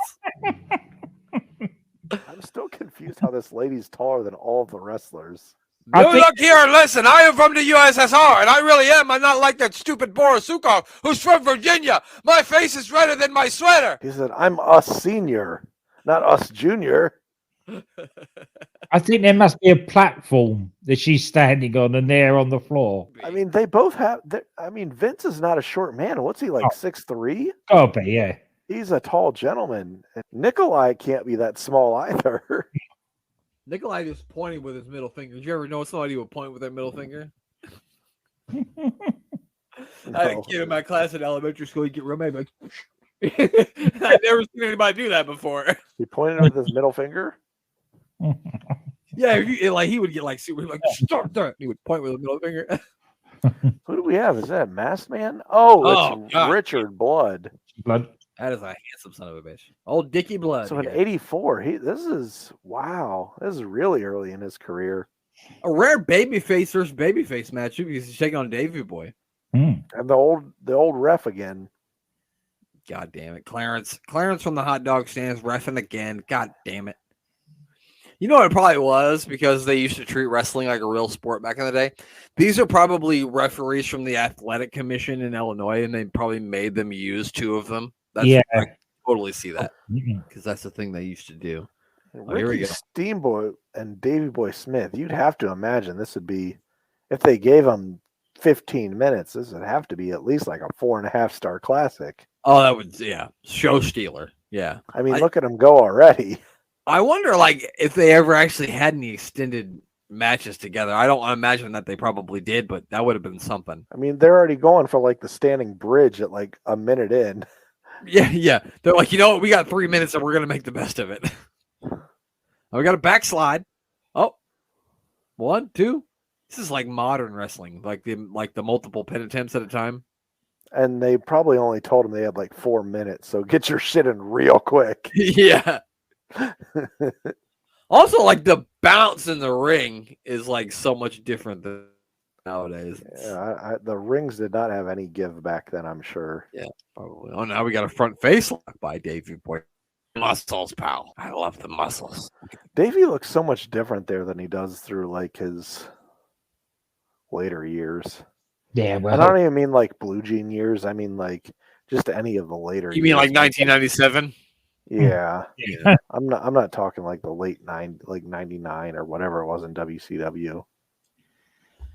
I'm still confused how this lady's taller than all of the wrestlers. Look here and listen. I am from the USSR, and I really am. I'm not like that stupid Borisukov who's from Virginia. My face is redder than my sweater. He said, I'm us senior, not us junior. I think there must be a platform that she's standing on and they're on the floor. I mean, they both have. Vince is not a short man. What's he like, 6'3"? Oh, but yeah. He's a tall gentleman. Nikolai can't be that small either. Nikolai just pointing with his middle finger. Did you ever know somebody would point with their middle finger? I had a kid in my class in elementary school. He'd get real mad, like, I'd never seen anybody do that before. He pointed with his middle finger? Yeah, he would get super start that. He would point with his middle finger. Who do we have? Is that Masked Man? Oh, it's God. Richard Blood. That is a handsome son of a bitch. Old Dickie Blood. So in '84, this is really early in his career. A rare babyface versus babyface match because he's taking on Davey Boy. And the old ref again. God damn it. Clarence from the hot dog stands reffing again. God damn it. You know what it probably was? Because they used to treat wrestling like a real sport back in the day. These are probably referees from the Athletic Commission in Illinois, and they probably made them use two of them. I totally see that because that's the thing they used to do. Here we go. Steamboat and Davey Boy Smith. You'd have to imagine this would be, if they gave them 15 minutes, this would have to be at least like a 4.5-star classic. Oh, that would, show stealer. Yeah. I mean, look at them go already. I wonder, if they ever actually had any extended matches together. I don't imagine that they probably did, but that would have been something. I mean, they're already going for like the standing bridge at like a minute in. Yeah. They're like, you know what? We got 3 minutes and we're going to make the best of it. We got a backslide. Oh, 1, 2. This is like modern wrestling, like the multiple pin attempts at a time. And they probably only told them they had like 4 minutes, so get your shit in real quick. Yeah. Also, the bounce in the ring is so much different than nowadays. Yeah, the rings did not have any give back then, I'm sure. Yeah, probably. Oh, now we got a front face lock by Davey Boy. Muscles, pal. I love the muscles. Davey looks so much different there than he does through his later years. Yeah, well, and I don't even mean blue jean years. I mean just any of the later. You mean like years. 1997? Yeah, Yeah. I'm not talking like the late like 99 or whatever it was in WCW.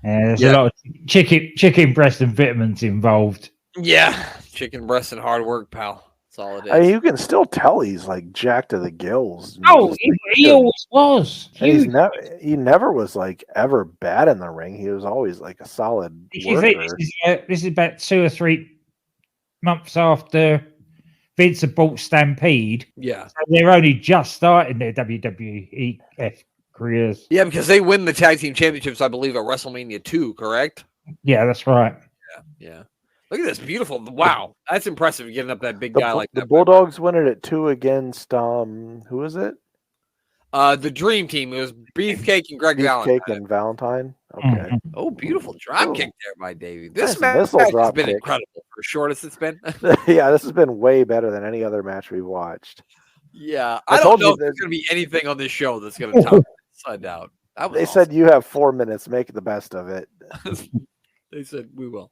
There's a lot of chicken breast and vitamins involved. Yeah, chicken breast and hard work, pal. That's all it is. I mean, you can still tell he's like jacked to the gills. Oh, he always was. And he never was like ever bad in the ring. He was always like a solid worker. This is about 2 or 3 months after Vince had bought Stampede. Yeah. So they're only just starting their WWEF careers. Yeah, because they win the tag team championships, I believe, at WrestleMania 2, correct? Yeah, that's right. Yeah. Look at this beautiful. Wow. That's impressive getting up that big guy like that. The Bulldogs win it at 2 against who is it? The Dream Team. It was Beefcake and Greg Valentine. Beefcake and Valentine. Okay. Mhm. Oh, beautiful drop kick there by Davey. This Nice match missile has been drop kick. incredible for shortest it's been. Yeah, this has been way better than any other match we've watched. Yeah. I I don't told know you if there's that- going to be anything on this show that's going to top it. I doubt. That was They awesome. said you have 4 minutes. Make the best of it. They said we will.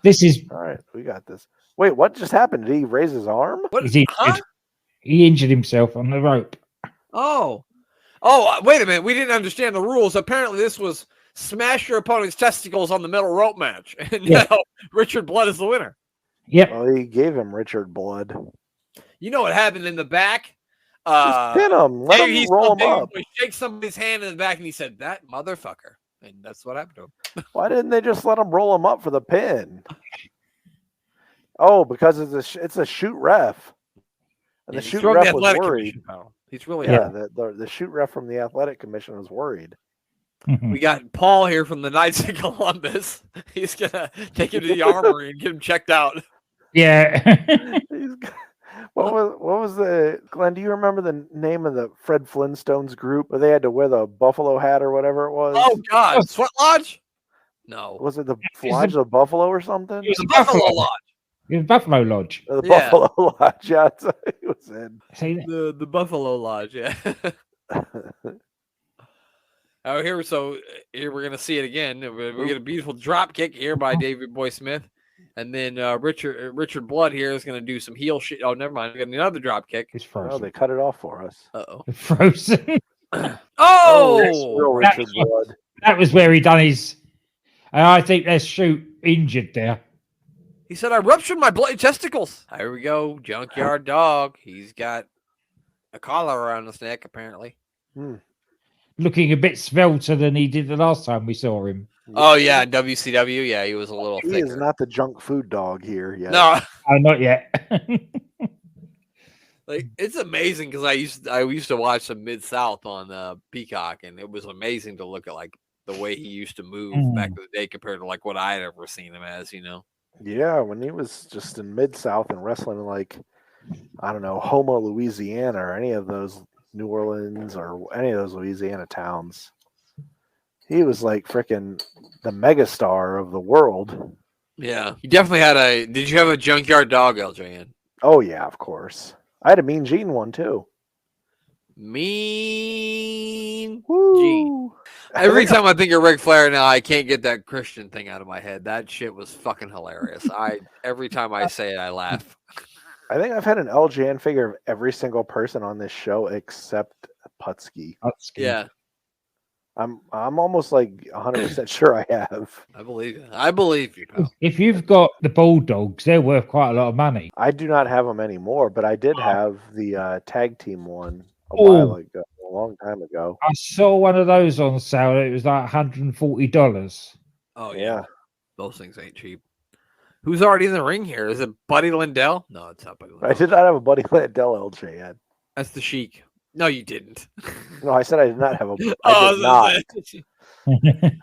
This is All right, we got this. Wait, what just happened? Did he raise his arm? What? he's injured. Huh? He injured himself on the rope. Oh, wait a minute. We didn't understand the rules. Apparently, this was smash your opponent's testicles on the middle rope match. And Yeah. now Richard Blood is the winner. Yep. Oh, he gave him Richard Blood. You know what happened in the back? Just pin him. Let Davey, him he roll him Davey up. Boy shakes somebody's hand in the back, and he said, "That motherfucker," and that's what happened to him. Why didn't they just let him roll him up for the pin? Oh, because it's a shoot ref. And the He's shoot from ref the was Athletic worried. Commission, pal. He's really Yeah, the shoot ref from the athletic commission was worried. We got Paul here from the Knights of Columbus. He's gonna take him to the armory and get him checked out. Yeah. What was the Glenn? Do you remember the name of the Fred Flintstones group where they had to wear the buffalo hat or whatever it was? Oh God, Sweat Lodge? No, Was it the Lodge of Buffalo or something? It was the Buffalo Lodge. It was Buffalo Lodge. The Yeah. Buffalo Lodge. Yeah, that's what he was in. See, The Buffalo Lodge. Yeah. Oh, here we're gonna see it again. We get a beautiful drop kick here by David Boy Smith, and then Richard Blood here is gonna do some heel shit. Oh, never mind. We got another drop kick. it's Oh, frozen. they cut it off for us. Uh-oh. Frozen. Oh, Real Richard Blood. That was where he done his. I think there's Shoot injured there. he said I ruptured my bloody testicles. Here we go, Junkyard Dog. He's got a collar around his neck, apparently. Looking a bit svelter than he did the last time we saw him. Oh yeah, in WCW. Yeah, he was a little He thicker. is not the junk food dog here yet. No, Oh, not yet. like it's amazing because I used to watch some Mid South on Peacock, and it was amazing to look at like the way he used to move back in the day compared to like what I had ever seen him as. You know. Yeah, when he was just in Mid South and wrestling in like, I don't know, Houma, Louisiana, or any of those New Orleans or any of those Louisiana towns. He was like freaking the megastar of the world. Yeah, you definitely had a. Did you have a Junkyard Dog, LJN? Oh yeah, of course. I had a Mean Gene one too. Mean Gene. Woo! Every time I think of Ric Flair now, I can't get that Christian thing out of my head. That shit was fucking hilarious. Every time I say it, I laugh. I think I've had an LJN figure of every single person on this show except Putski. Yeah, I'm almost like 100% sure I have. I believe you. I believe you, pal. If you've got the Bulldogs, they're worth quite a lot of money. I do not have them anymore, but I did have the tag team one a Oh. while ago, a long time ago. I saw one of those on sale. It was like $140. Oh yeah. Yeah. Those things ain't cheap. Who's already in the ring here? Is it Buddy Lindell? No, it's not Buddy Lindell. I did not have a Buddy Landell LJN. That's the Sheik. No, you didn't. No, I said I did not have a. Oh, I did not.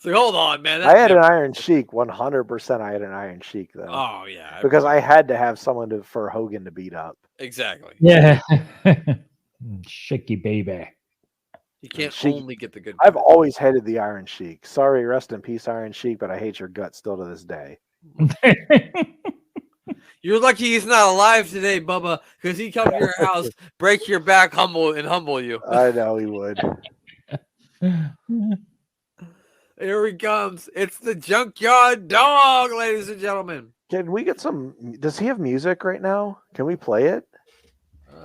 So hold on, man. I had an Iron Sheik. 100%. I had an Iron Sheik though, Oh yeah, because I had to have someone for Hogan to beat up. exactly. Yeah. Shaky baby. You can't Sheik- only get the good. I've always hated the Iron Sheik. Sorry, rest in peace, Iron Sheik, but I hate your guts still to this day. You're lucky he's not alive today, Bubba, because he come to your house, break your back, humble you. I know he would. Here he comes. It's the Junkyard Dog, ladies and gentlemen. Can we get some? Does he have music right now? Can we play it?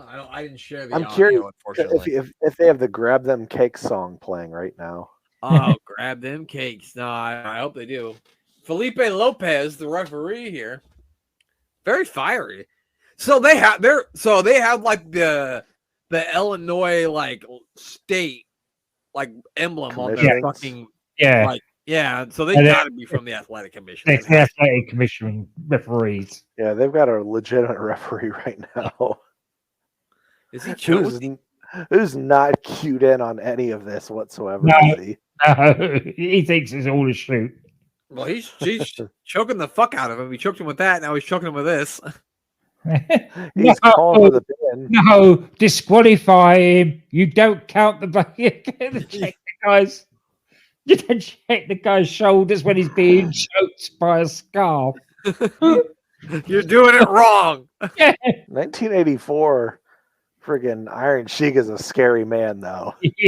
I didn't share the I'm audio, curious unfortunately. if they have the "Grab Them Cakes" song playing right now. Oh, grab them cakes. No, I hope they do. Felipe Lopez, the referee here, very fiery. So they have like the Illinois like state like emblem on their Commissions. fucking Yeah, like So they And got to be from the athletic commission. it's the athletic commission referees. Yeah, they've got a legitimate referee right now. Is he chosen? Who's not cued in on any of this whatsoever? No. Is he? No, he thinks it's all a shoot. Well, he's choking the fuck out of him. He choked him with that. Now he's choking him with this. He's calling for the pin. No, disqualify him. You don't count the check the guy's. You don't check the guy's shoulders when he's being choked by a scarf. You're doing it wrong. 1984. Friggin' Iron Sheik is a scary man, though. Oh yeah,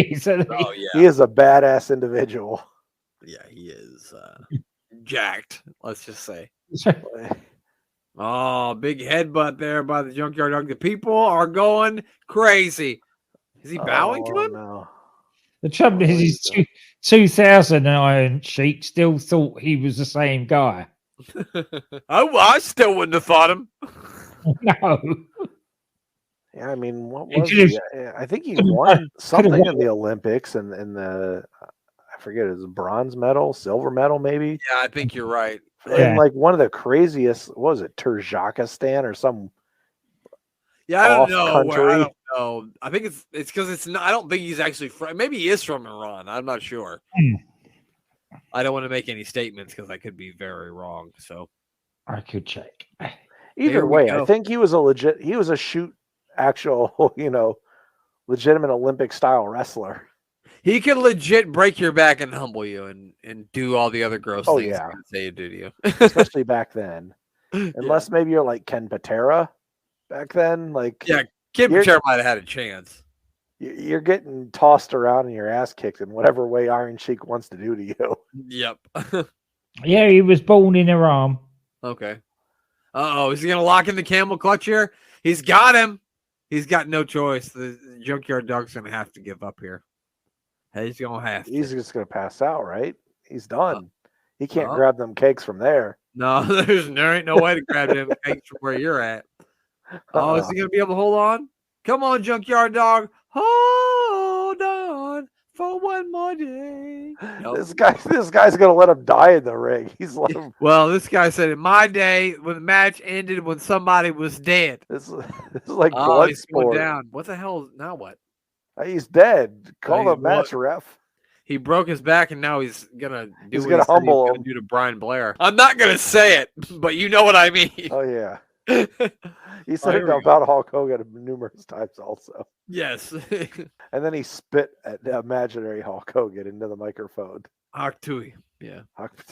he is a badass individual. Yeah, he is jacked. Let's just say. Oh, big headbutt there by the Junkyard Dog. The people are going crazy. Is he bowing to him? No. The trouble is, 2000 Iron Sheik still thought he was the same guy. I still wouldn't have thought him. No. Yeah, I mean, what was he? I think he won something in the Olympics and the I forget, it was bronze medal, silver medal, maybe. Yeah, I think you're right. And like one of the craziest, what was it, Turkmenistan or some? Yeah, I don't know. Country. I don't know. I think it's because it's not. I don't think he's actually from. Maybe he is from Iran. I'm not sure. I don't want to make any statements because I could be very wrong. So I could check. Either way, I think he was a actual, legitimate Olympic style wrestler. He can legit break your back and humble you and do all the other gross things yeah. he say to you. Especially back then. Unless maybe you're like Ken Patera back then. Like Ken Patera might have had a chance. You're getting tossed around and your ass kicked in whatever way Iron Sheik wants to do to you. Yep. Yeah, he was born in Iran. Okay. Is he going to lock in the camel clutch here? He's got him. He's got no choice. The Junkyard Dog's going to have to give up here. He's going to have to. He's just going to pass out, right? He's done. He can't grab them cakes from there. No, there ain't no way to grab them cakes from where you're at. Oh, is he going to be able to hold on? Come on, Junkyard Dog. Hold on for one more day. Nope. This guy's going to let him die in the ring. He's like, well, this guy said, in my day, when the match ended when somebody was dead. This is like blood sport. Down. What the hell? Now what? He's dead. Call the match, ref. He broke his back, and now he's gonna humble him. Do to Brian Blair. I'm not gonna say it, but you know what I mean. Oh yeah. He said it about Hulk Hogan numerous times, also. Yes. And then he spit at the imaginary Hulk Hogan into the microphone. Hawk Tui. Yeah.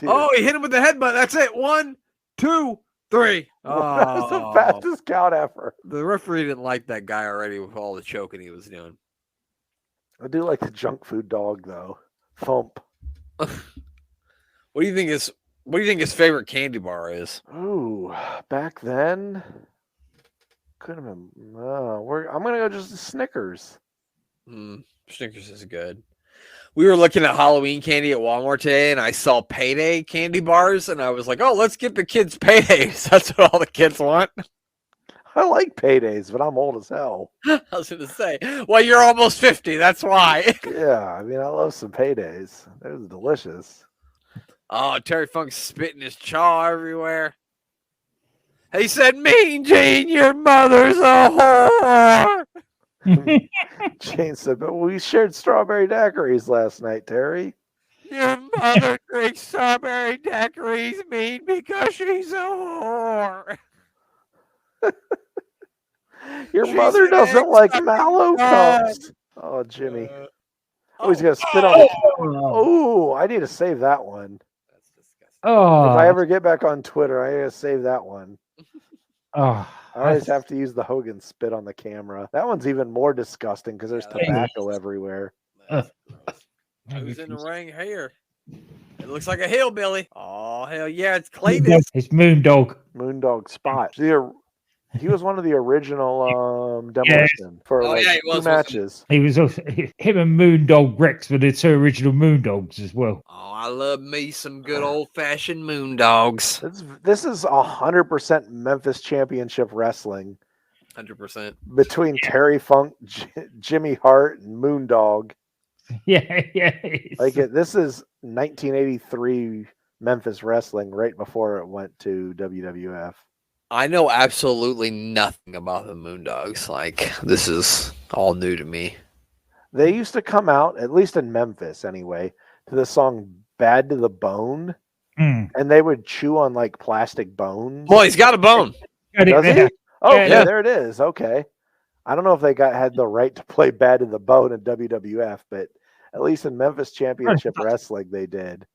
Oh, he hit him with the headbutt. That's it. 1, 2, 3. Oh, that's the fastest count ever. The referee didn't like that guy already with all the choking he was doing. I do like the junk food dog though. Thump. What do you think his favorite candy bar is? Ooh, back then could have been. I'm gonna go just Snickers. Snickers is good. We were looking at Halloween candy at Walmart today, and I saw Payday candy bars, and I was like, "Oh, let's get the kids Paydays. That's what all the kids want." I like Paydays, but I'm old as hell. I was going to say, well, you're almost 50. That's why. Yeah, I mean, I love some Paydays. They're delicious. Oh, Terry Funk's spitting his chaw everywhere. He said, Mean Gene, your mother's a whore. Jane said, but we shared strawberry daiquiris last night, Terry. Your mother drinks strawberry daiquiris, Mean, because she's a whore. Your mother doesn't like mallow cups. Oh, Jimmy. He's going to spit on the Oh, I need to save that one. That's disgusting. Oh. If I ever get back on Twitter, I got to save that one. Oh. I always have to use the Hogan spit on the camera. That one's even more disgusting because there's tobacco everywhere. Who's in the ring here? It looks like a hillbilly. Oh, hell yeah, it's Cletus. It's Moondog. Moondog Spot. He was one of the original Demolition for Oh, yeah, he 2 was, wasn't he? matches. He was also him and Moondog Rex were the 2 original Moondogs as well. Oh, I love me some good old-fashioned Moondogs. This is 100% Memphis Championship Wrestling 100%. between Terry Funk, Jimmy Hart, and Moondog. Yeah. This is 1983 Memphis Wrestling right before it went to WWF. I know absolutely nothing about the Moondogs. Like, this is all new to me. They used to come out, at least in Memphis anyway, to the song Bad to the Bone, and they would chew on like plastic bones. Well, he's got a bone. Does he? Oh, Yeah, yeah, there it is. Okay. I don't know if they had the right to play Bad to the Bone in WWF, but at least in Memphis Championship Wrestling they did,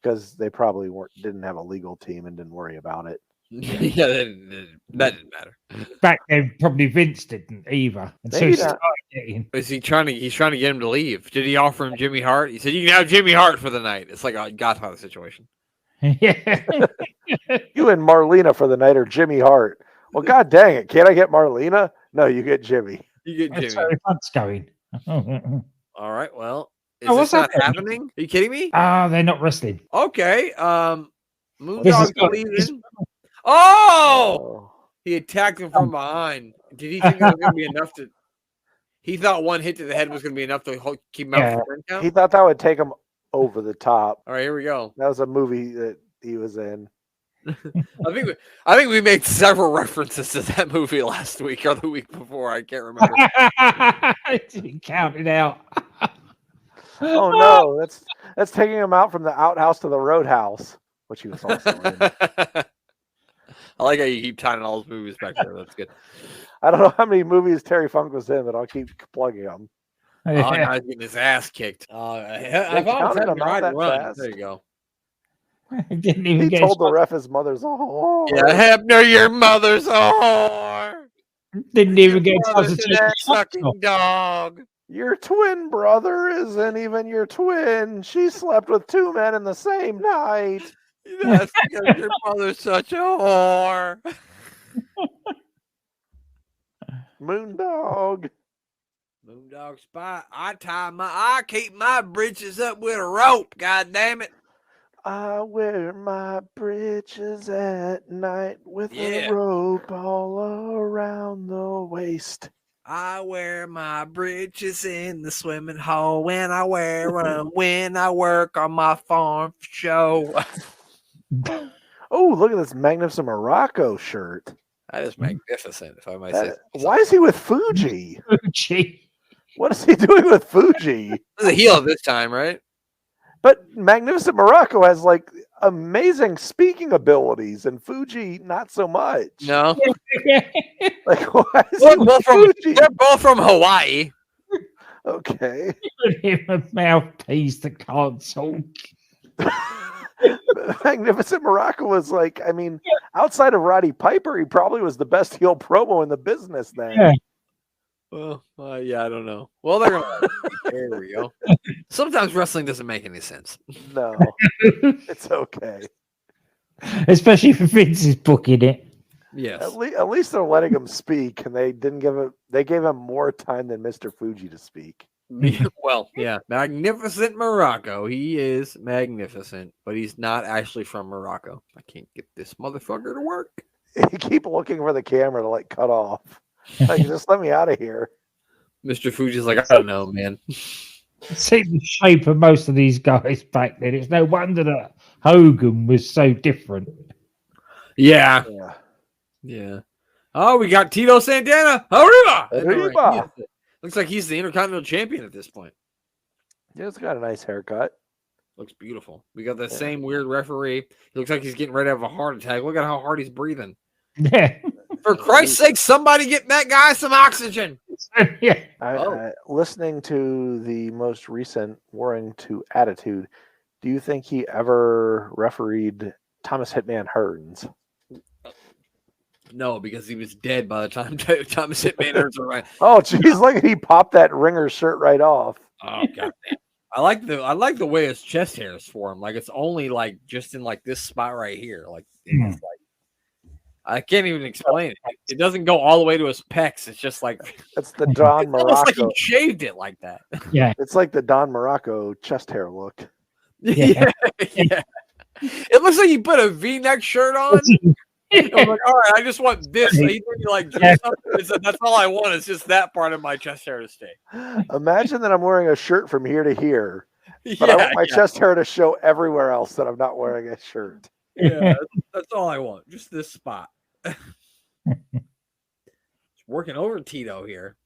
because they probably didn't have a legal team and didn't worry about it. Yeah, that didn't matter. Back then, probably Vince didn't either. And so he started getting. Is he trying to? He's trying to get him to leave. Did he offer him Jimmy Hart? He said, "You can have Jimmy Hart for the night." It's like a Godfather situation. Yeah. You and Marlena for the night, or Jimmy Hart. Well, God dang it! Can't I get Marlena? No, you get Jimmy. You get That's Jimmy. how Hunt's going. All right. Well, is what's this not happening? happening? Are you kidding me? They're not wrestling. Okay. This Moondog is good. leaving. Oh! He attacked him from behind. Did he think it was going to be enough to? He thought one hit to the head was going to be enough to keep him out for the count. He thought that would take him over the top. All right, here we go. That was a movie that he was in. I think we made several references to that movie last week or the week before. I can't remember. I didn't count it out. Oh no, that's taking him out from the outhouse to the roadhouse, which he was also in. I like how you keep tying all those movies back there. That's good. I don't know how many movies Terry Funk was in, but I'll keep plugging them. Oh, now he's getting his ass kicked. I counted him out right that run. fast. There you go. Didn't even He get told the ref his mother's a whore. Yeah, Hebner, your mother's a whore. Didn't even get a chance Mother's to an take ass the socks sucking off. dog. Your twin brother isn't even your twin. She slept with 2 men in the same night. That's because your mother's such a whore. Moondog. Moondog Spot. I keep my britches up with a rope. God damn it. I wear my breeches at night with Yeah. a rope all around the waist. I wear my britches in the swimming hole when I wear them when I work on my farm show. Oh, look at this magnificent Morocco shirt. That is magnificent, if I might say. Why is he with Fuji? Gee. What is he doing with Fuji? This is a heel this time, right? But Magnificent Morocco has like amazing speaking abilities, and Fuji not so much. No. Like, why is They're he with both from, Fuji? they're both from Hawaii. Okay. Give him a mouthpiece that can't talk. Magnificent Morocco was like, I mean, outside of Roddy Piper, he probably was the best heel promo in the business then. Yeah. Well, yeah, I don't know. Well, they're gonna. There we go. Sometimes wrestling doesn't make any sense. No, it's okay. Especially if Vince is booking it. Yes. At least they're letting him speak, and they didn't give him. They gave him more time than Mr. Fuji to speak. Well, yeah. Magnificent Morocco. He is magnificent, but he's not actually from Morocco. I can't get this motherfucker to work. You keep looking for the camera to like cut off. Like, just let me out of here. Mr. Fuji's like, I don't know, man. See the shape of most of these guys back then. It's no wonder that Hogan was so different. Yeah. Yeah. Yeah. Oh, we got Tito Santana. Arriba! Arriba! Looks like he's the Intercontinental Champion at this point. Yeah, it's got a nice haircut. Looks beautiful. We got that same weird referee. He looks like he's getting ready to have a heart attack. Look at how hard he's breathing. Yeah. For Christ's sake, somebody get that guy some oxygen. Yeah. Listening to the most recent Warring to Attitude, do you think he ever refereed Thomas Hitman Hearns? No, because he was dead by the time Thomas Hitman Hearns were right. Oh, jeez, look, he popped that ringer shirt right off. Oh god damn. I like the way his chest hair is for him. Like it's only like just in like this spot right here. Like it's like I can't even explain it. It doesn't go all the way to his pecs. It's just like That's the Don it's almost like Morocco. he shaved it like that. Yeah. It's like the Don Morocco chest hair look. Yeah. Yeah. It looks like he put a V-neck shirt on. I was like, all right, I just want this. So he like drew something and said, that's all I want. It's just that part of my chest hair to stay. Imagine that I'm wearing a shirt from here to here, but I want my chest hair to show everywhere else that I'm not wearing a shirt. Yeah, that's all I want. Just this spot. Working over Tito here.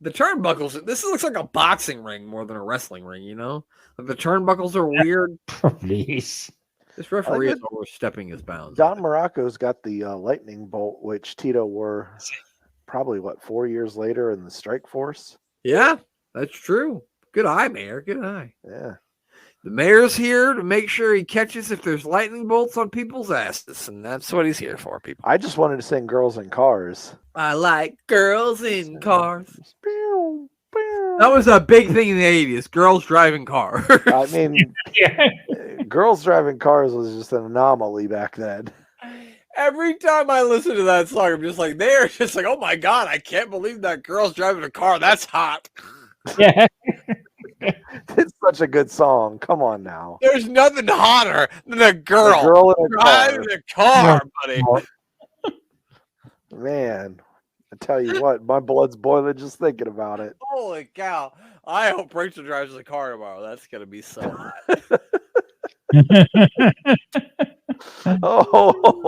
The turnbuckles, this looks like a boxing ring more than a wrestling ring, you know? Like the turnbuckles are weird. Probably is. This referee is overstepping his bounds. Don Morocco's got the lightning bolt, which Tito wore probably, 4 years later in the Strike Force? Yeah, that's true. Good eye, Mayor. Good eye. Yeah. The mayor's here to make sure he catches if there's lightning bolts on people's asses, and that's what he's here for, people. I just wanted to sing Girls in Cars. I like girls in cars. That was a big thing in the 80s, girls driving cars. I mean, Girls Driving Cars was just an anomaly back then. Every time I listen to that song, I'm just like, they're just like, oh my God, I can't believe that girl's driving a car. That's hot. Yeah. It's such a good song. Come on now. There's nothing hotter than a girl in a driving a car, buddy. Man, I tell you what, my blood's boiling just thinking about it. Holy cow. I hope Rachel drives a car tomorrow. That's going to be so hot.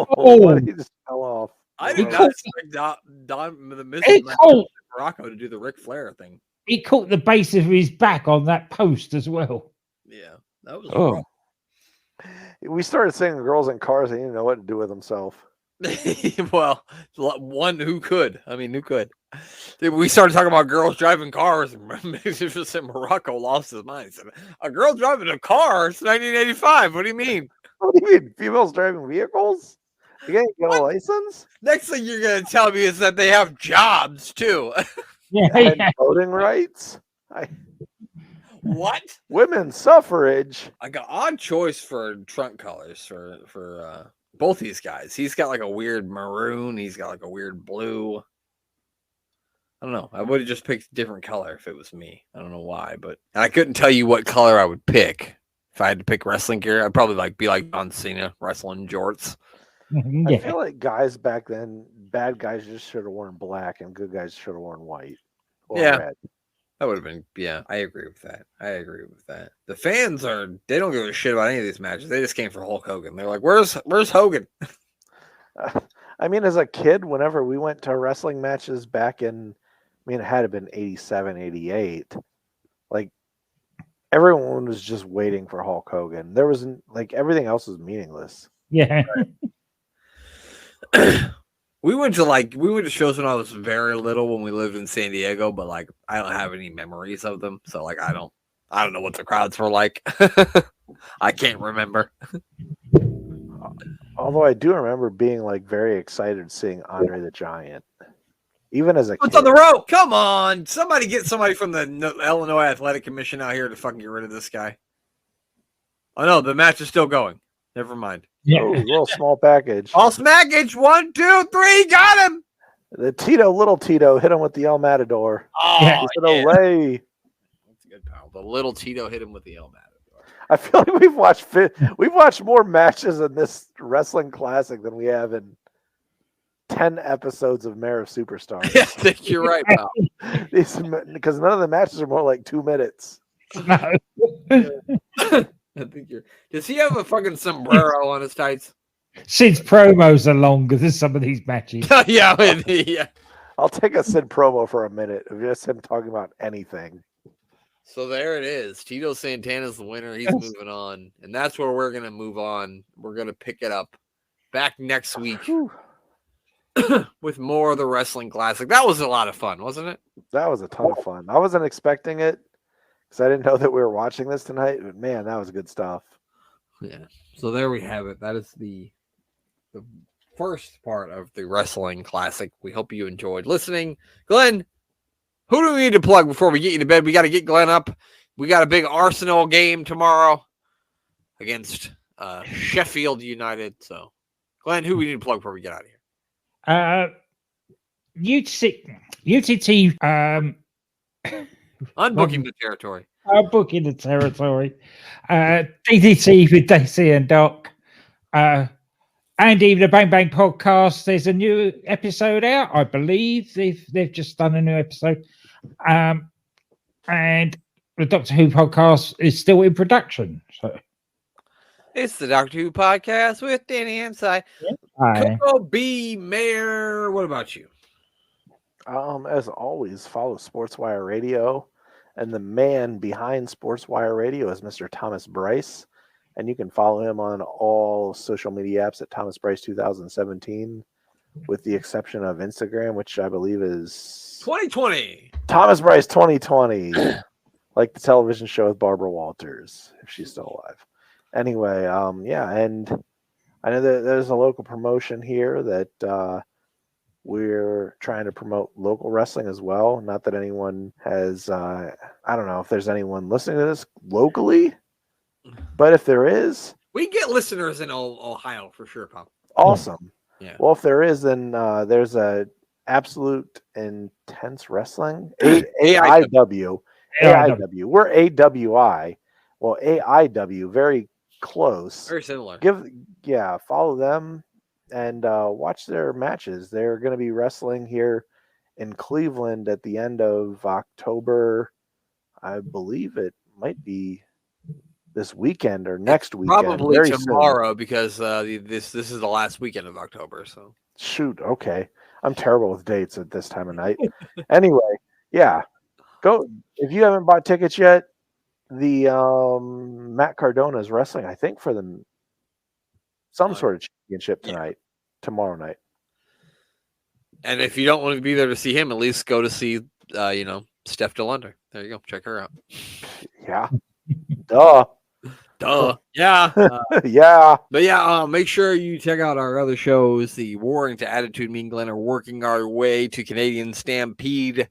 What, he just fell off. I did not expect the Mr. Morocco to do the Ric Flair thing. He caught the base of his back on that post as well. Yeah, that was rough. We started singing Girls in Cars and he didn't know what to do with himself. Well, one who could. I mean, who could? We started talking about girls driving cars, and Morocco lost his mind. He said, a girl driving a car? It's 1985. What do you mean? What do you mean? Females driving vehicles? You can't get a license? Next thing you're going to tell me is that they have jobs, too. And voting rights? What? Women's suffrage? I got odd choice for trunk colors for both these guys. He's got like a weird maroon. He's got like a weird blue. I don't know. I would have just picked a different color if it was me. I don't know why, but I couldn't tell you what color I would pick. If I had to pick wrestling gear, I'd probably be like John Cena wrestling jorts. I feel like guys back then, bad guys just should have worn black and good guys should have worn white or red. That would have been, I agree with that. The fans they don't give a shit about any of these matches. They just came for Hulk Hogan. They're like, where's Hogan? I mean, as a kid, whenever we went to wrestling matches back in, it had to been 87, 88. Like, everyone was just waiting for Hulk Hogan. There was, everything else was meaningless. Yeah. We went to shows when I was very little when we lived in San Diego, but I don't have any memories of them. So I don't know what the crowds were like. I can't remember. Although I do remember being very excited seeing Andre the Giant. Even as a What's kid. on the rope? Come on. Somebody get somebody from the Illinois Athletic Commission out here to fucking get rid of this guy. Oh no, the match is still going. Never mind. Yeah. Oh, little small package. All smackage. 1, 2, 3. Got him. The little Tito hit him with the El Matador. Oh, Yeah. He said, "Olay." That's a good pal. The little Tito hit him with the El Matador. I feel like we've watched more matches in this wrestling classic than we have in 10 episodes of Mayor of Superstars. Yeah, I think you're right, pal. Because none of the matches are more like 2 minutes. No. I think you're. Does he have a fucking sombrero on his tights? Sid's promos are longer than some of these matches. Yeah. I'll take a Sid promo for a minute of just him talking about anything. So there it is. Tito Santana's the winner. He's moving on. And that's where we're going to move on. We're going to pick it up back next week with more of the Wrestling Classic. That was a lot of fun, wasn't it? That was a ton of fun. I wasn't expecting it because I didn't know that we were watching this tonight. But man, that was good stuff. Yeah. So there we have it. That is the first part of the Wrestling Classic. We hope you enjoyed listening. Glenn, who do we need to plug before we get you to bed? We got to get Glenn up. We got a big Arsenal game tomorrow against Sheffield United. So, Glenn, who we need to plug before we get out of here? UTT Unbooking the territory. booking the territory. DDT with Daisy and Doc. And even the Bang Bang podcast, there's a new episode out. I believe they've just done a new episode. And the Doctor Who podcast is still in production. So It's the Doctor Who podcast with Danny Inside. Coco B. Mayor, what about you? As always, follow SportsWire Radio, and the man behind SportsWire Radio is Mr. Thomas Bryce, and you can follow him on all social media apps at Thomas Bryce 2017, with the exception of Instagram, which I believe is 2020. Thomas Bryce 2020, like the television show with Barbara Walters, if she's still alive. Anyway, yeah, and I know that there's a local promotion here that we're trying to promote local wrestling as well. Not that anyone has, I don't know if there's anyone listening to this locally, but if there is, we get listeners in Ohio for sure, Pop. Awesome. Yeah. Well, if there is, then there's a Absolute Intense Wrestling, AIW. AIW. We're AWI. Well, AIW, very close. Very similar. Follow them and watch their matches. They're going to be wrestling here in Cleveland at the end of October. I believe it might be this weekend or next weekend. Probably very tomorrow soon. Because this is the last weekend of October. So shoot, okay. I'm terrible with dates at this time of night. Anyway, yeah. Go if you haven't bought tickets yet. The Matt Cardona is wrestling, I think, for some sort of championship tomorrow night. And if you don't want to be there to see him, at least go to see, Steph DeLunder. There you go. Check her out. Yeah. Duh. Yeah. Yeah. But yeah, make sure you check out our other shows. The Warring to Attitude Me and Glenn are working our way to Canadian Stampede.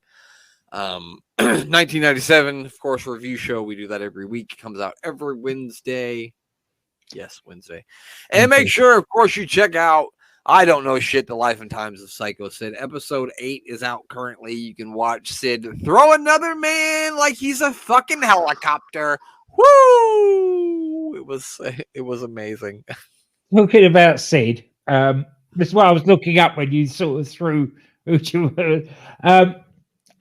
1997, of course, review show. We do that every week. It comes out every Wednesday. Yes, Wednesday. And make sure, of course, you check out I Don't Know Shit, The Life and Times of Psycho Sid. Episode 8 is out currently. You can watch Sid throw another man like he's a fucking helicopter. Woo! It was amazing. Talking about Sid, this is what I was looking up when you sort of threw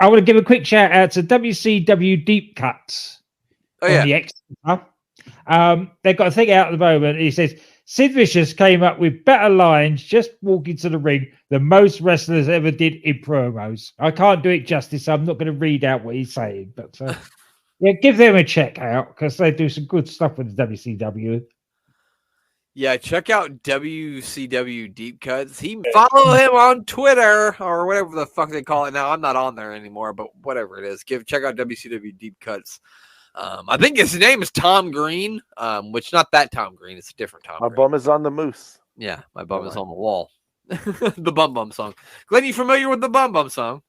I want to give a quick shout out to WCW Deep Cuts on the X. They've got a thing out at the moment. He says Sid Vicious came up with better lines just walking to the ring than most wrestlers ever did in promos. I can't do it justice. I'm not going to read out what he's saying, but yeah, give them a check out because they do some good stuff with the WCW. Yeah, check out WCW Deep Cuts. Follow him on Twitter or whatever the fuck they call it now. I'm not on there anymore, but whatever it is, check out WCW Deep Cuts. I think his name is Tom Green, which not that Tom Green. It's a different Tom. My bum is on the moose. Yeah, my bum is on the wall. The Bum Bum song. Glenn, you familiar with the Bum Bum song?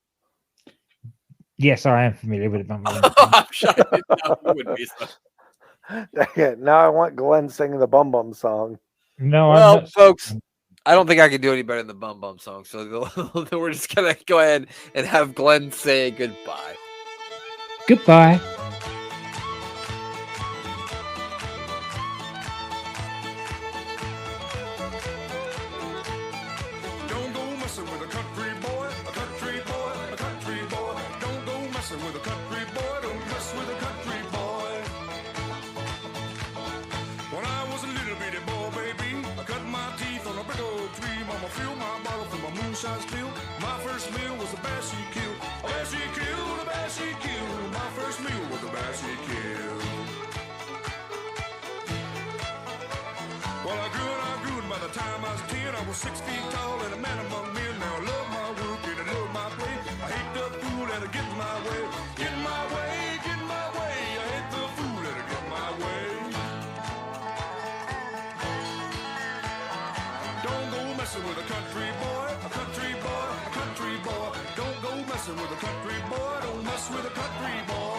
Yes, I am familiar with the Bum Bum. I'm sure you would be. So. Now I want Glenn singing the Bum Bum song. No, well, folks, I don't think I can do any better than the Bum Bum song. So we're just gonna go ahead and have Glenn say goodbye. Goodbye. Don't go messing with a country boy, a country boy, a country boy. Don't go messing with a country boy, don't mess with a country boy. When I was a little bitty boy, baby, I cut my teeth on a big old tree. Mama filled my bottle from my moonshine still. My first meal was a bass she killed. A bass she killed, a bass she killed. My first meal was a bass she killed. Well, I grew, and by the time I was 10, I was 6 feet tall and a man among men. Now I love my work and I love my play. I hate the fool that'll get in my way. Get in my way, get in my way. I hate the fool that'll get in my way. Don't go messing with a country boy, a country boy, a country boy. Don't go messing with a country boy, don't mess with a country boy.